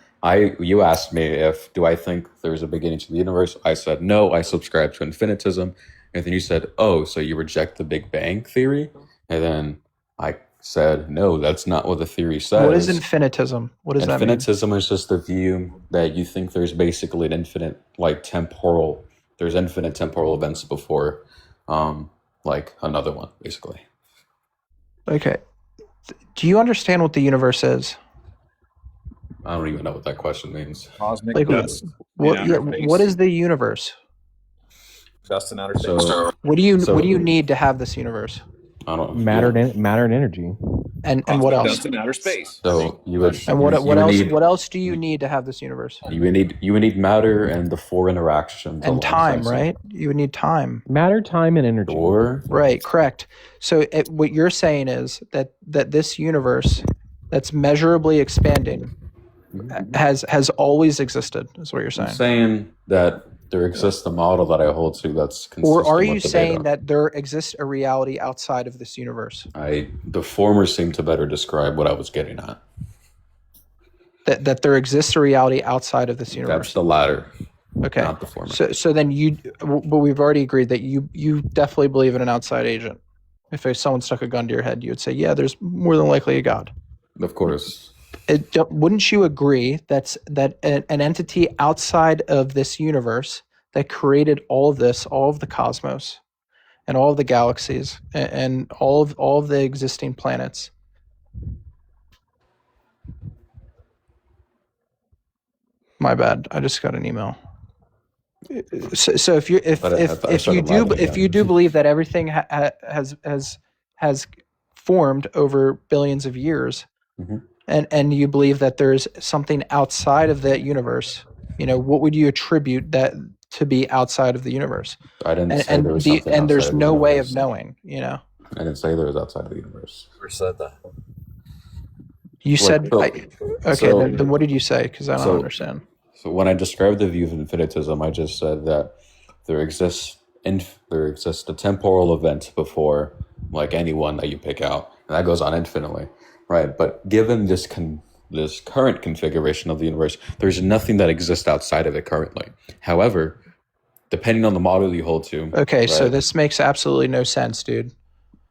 you asked me do I think there's a beginning to the universe. I said no. I subscribe to infinitism, and then you said, oh, so you reject the Big Bang theory, and then I said, no, that's not what the theory says. What is infinitism? What does that mean? Infinitism is just the view that you think there's basically an infinite, there's infinite temporal events before, another one, basically. Okay. Do you understand what the universe is? I don't even know what that question means. Cosmic dust. What is the universe? Dust in outer space. So, what do you need to have this universe? I don't know. Matter and energy. And what else? Dust in outer space. So you would. And what else do you need to have this universe? You would need matter and the four interactions. And time, right? You would need time. Matter, time, and energy. Right, correct. So what you're saying is that this universe that's measurably expanding has always existed, is what you're saying. I'm saying that there exists a model that I hold to that's consistent. Or are you saying that there exists a reality outside of this universe? The former seemed to better describe what I was getting at. That there exists a reality outside of this universe. That's the latter. Okay. Not the former. So then but we've already agreed that you definitely believe in an outside agent. If someone stuck a gun to your head, you would say, yeah, there's more than likely a God. Of course. Wouldn't you agree that an entity outside of this universe that created all of this, all of the cosmos, and all of the galaxies, and all of the existing planets? My bad. I just got an email. So if you But if you do believe that everything has formed over billions of years, and you believe that there's something outside of that universe, what would you attribute that to be outside of the universe? I didn't say there was something and there's outside of the no way of universe. knowing. I didn't say there was outside of the universe. Who said that? You said so- then what did you say? Because I don't understand. So when I described the view of infinitism, I just said that there exists a temporal event before like any one that you pick out, and that goes on infinitely, right? But given this current configuration of the universe, there's nothing that exists outside of it currently. However, depending on the model you hold to. Okay, right? so this makes absolutely no sense, dude.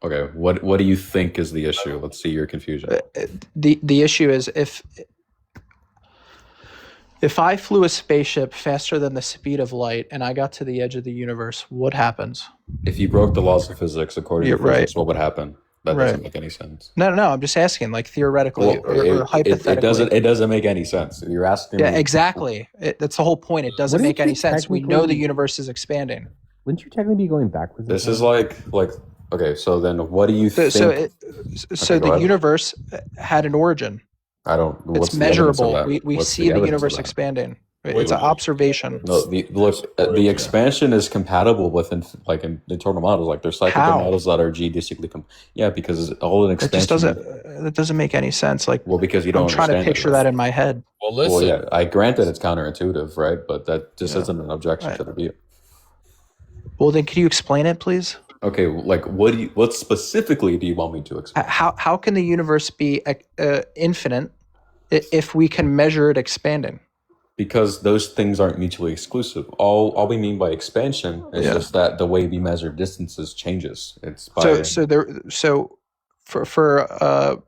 Okay, what do you think is the issue? Let's see your confusion. The issue is if I flew a spaceship faster than the speed of light and I got to the edge of the universe, what happens? If you broke the laws of physics according to physics, what would happen? That Right. doesn't make any sense. No, I'm just asking, like theoretically or hypothetically. It doesn't make any sense. You're asking Yeah, me. exactly. That's the whole point. It doesn't Wouldn't make any you sense. We know the technically- universe is expanding. Wouldn't you technically be going backwards? in This time? is like okay. So then, what do you think? So Okay, go the ahead. universe had an origin. I don't. What's It's the evidence of measurable. that? We What's see the evidence of universe that? expanding. It's an observation. No, the expansion is compatible with in internal models. Like there's cyclical How? models that are geodesically yeah, because it's all an It expansion. just doesn't make any sense. Like Well, because you don't I'm trying to understand it, picture right? that in my head. Well, listen. Well, yeah, I grant that it's counterintuitive, right? But that just Yeah. isn't an objection to the view. Well, then, can you explain it, please? Okay, like what specifically do you want me to explain? How can the universe be infinite if we can measure it expanding? Because those things aren't mutually exclusive. All we mean by expansion is just that the way we measure distances changes. It's by So for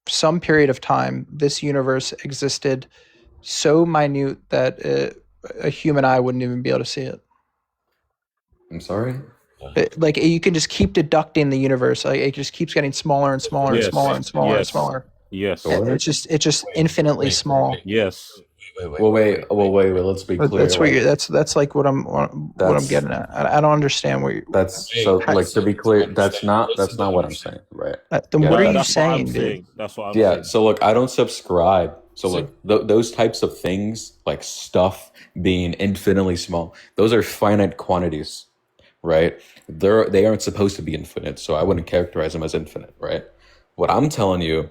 some period of time, this universe existed so minute that a human eye wouldn't even be able to see it. I'm sorry. Like you can just keep deducting the universe. Like it just keeps getting smaller and smaller and Yes. smaller and smaller and Yes. smaller. Yes. It's just infinitely small. Yes. Wait. Let's be clear. That's like what I'm getting at. I don't understand what you. That's so like to be clear. That's not what I'm saying, right? Then Yeah, what are you That's what I'm saying, dude? saying. That's what I'm Yeah. saying. So look, I don't subscribe. So look, those types of things, like stuff being infinitely small, those are finite quantities, right? They aren't supposed to be infinite, so I wouldn't characterize them as infinite, right? What I'm telling you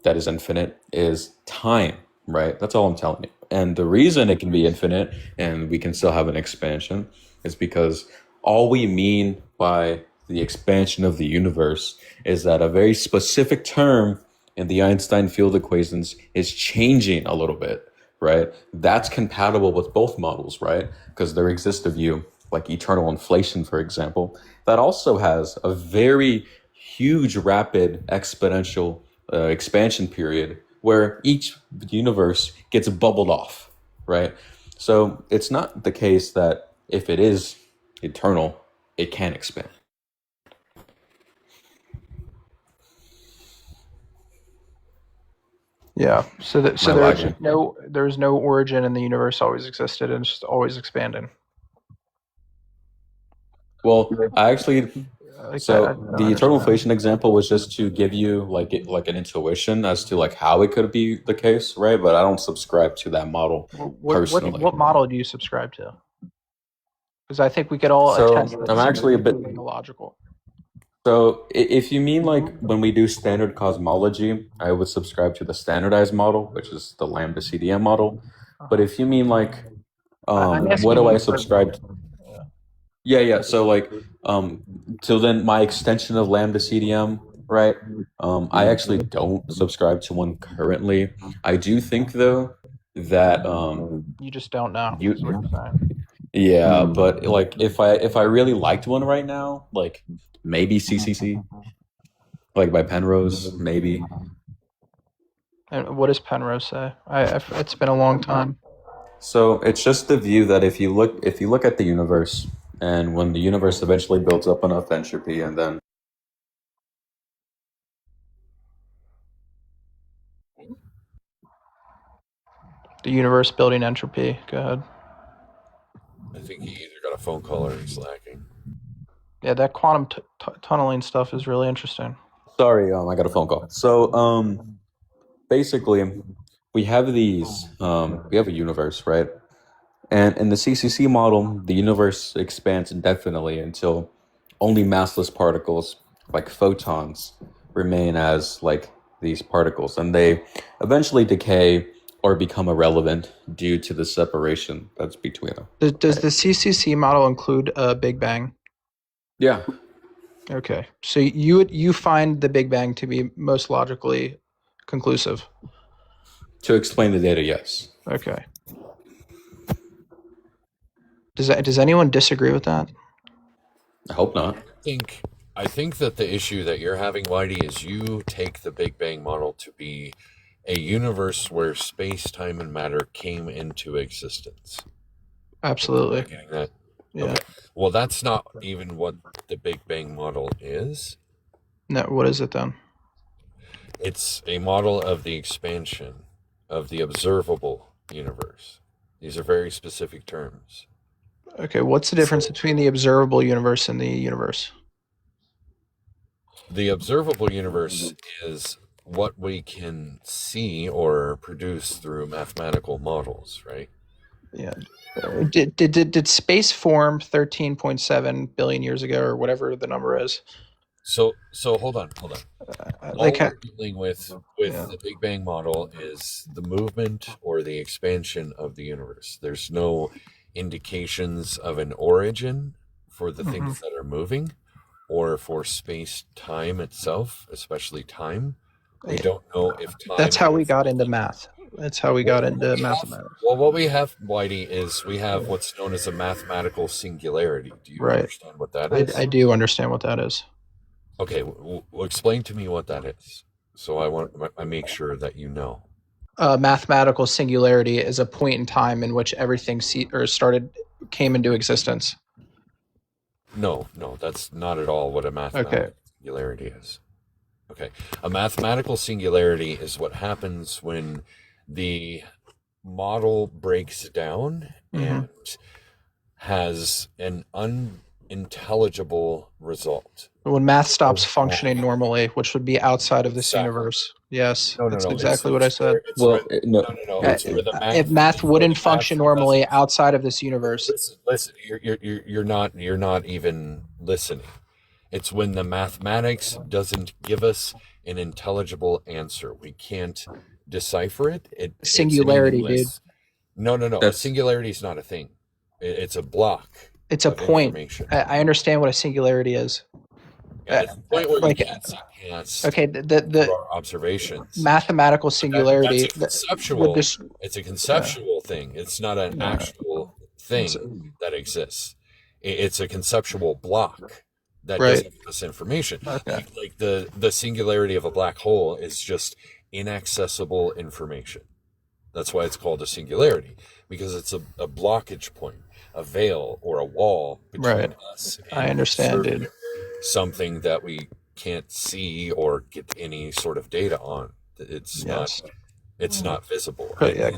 that is infinite is time, right? That's all I'm telling you. And the reason it can be infinite and we can still have an expansion is because all we mean by the expansion of the universe is that a very specific term in the Einstein field equations is changing a little bit, right? That's compatible with both models, right? Because there exists a view like eternal inflation, for example, that also has a very huge, rapid, exponential expansion period where each universe gets bubbled off, right? So it's not the case that if it is eternal, it can expand. Yeah. So Am I lagging? there's no origin, and the universe always existed, and it's just always expanding. Well, I actually Like so I don't the eternal understand. inflation example was just to give you like an intuition as to like how it could be the case, right? But I don't subscribe to that model personally. What model do you subscribe to? Because I think we could all So, attest that I'm actually a bit- something illogical. So if you mean like when we do standard cosmology, I would subscribe to the standardized model, which is the lambda CDM model. But if you mean like I'm asking what do I you subscribe to? Yeah. So like so then my extension of lambda CDM, right? I actually don't subscribe to one currently. I do think though that You just don't know. You- is what you're saying. yeah, but like if I really liked one right now, like maybe CCC, like by Penrose, maybe. And what does Penrose say? It's been a long time. So it's just the view that if you look at the universe, and when the universe eventually builds up enough entropy, and then The universe building entropy. Go ahead. I think he either got a phone call or he's lacking. Yeah, that quantum tunneling stuff is really interesting. Sorry, I got a phone call. So, basically, we have these, we have a universe, right? And in the CCC model, the universe expands indefinitely until only massless particles, like photons, remain as like these particles, and they eventually decay or become irrelevant due to the separation that's between them. Does the CCC model include a Big Bang? Yeah. Okay, so you find the Big Bang to be most logically conclusive. To explain the data, yes. Okay. Does anyone disagree with that? I hope not. I think that the issue that you're having, Whitey, is you take the Big Bang model to be a universe where space, time, and matter came into existence. Absolutely. Am I getting that? Yeah. Okay. Well, that's not even what the Big Bang model is. No, what is it then? It's a model of the expansion of the observable universe. These are very specific terms. Okay, what's the difference between the observable universe and the universe? The observable universe is what we can see or produce through mathematical models, right? Yeah. Did space form 13.7 billion years ago, or whatever the number is? So hold on. All Like, we're dealing with the Big Bang model is the movement or the expansion of the universe. There's no indications of an origin for the things that are moving, or for space-time itself, especially time. We don't know if time... That's how we got into math. That's how we got into mathematics. Well, what we have, Whitey, is we have what's known as a mathematical singularity. Do you understand what that is? I do understand what that is. Okay, well, explain to me what that is. So I make sure that you know. Mathematical singularity is a point in time in which everything came into existence. No, that's not at all what a mathematical singularity is. Okay, a mathematical singularity is what happens when the model breaks down and has an unintelligible result. When math stops functioning normally, which would be outside of this universe. Yes, that's exactly what I said. Well, no. If math wouldn't function normally outside of this universe. Listen, you're not even listening. It's when the mathematics doesn't give us an intelligible answer. We can't decipher it. Singularity, dude. No. A singularity is not a thing. It's a block. It's a point. I understand what a singularity is. It's a point where you can't see past our observations. Mathematical singularity. That's conceptual. It's a conceptual thing. It's not an actual thing that exists. It's a conceptual block that doesn't give us information. Like the singularity of a black hole is just inaccessible information. That's why it's called a singularity, because it's a blockage point, a veil or a wall between us and I understand, dude. Something that we can't see or get any sort of data on. It's not visible. Right?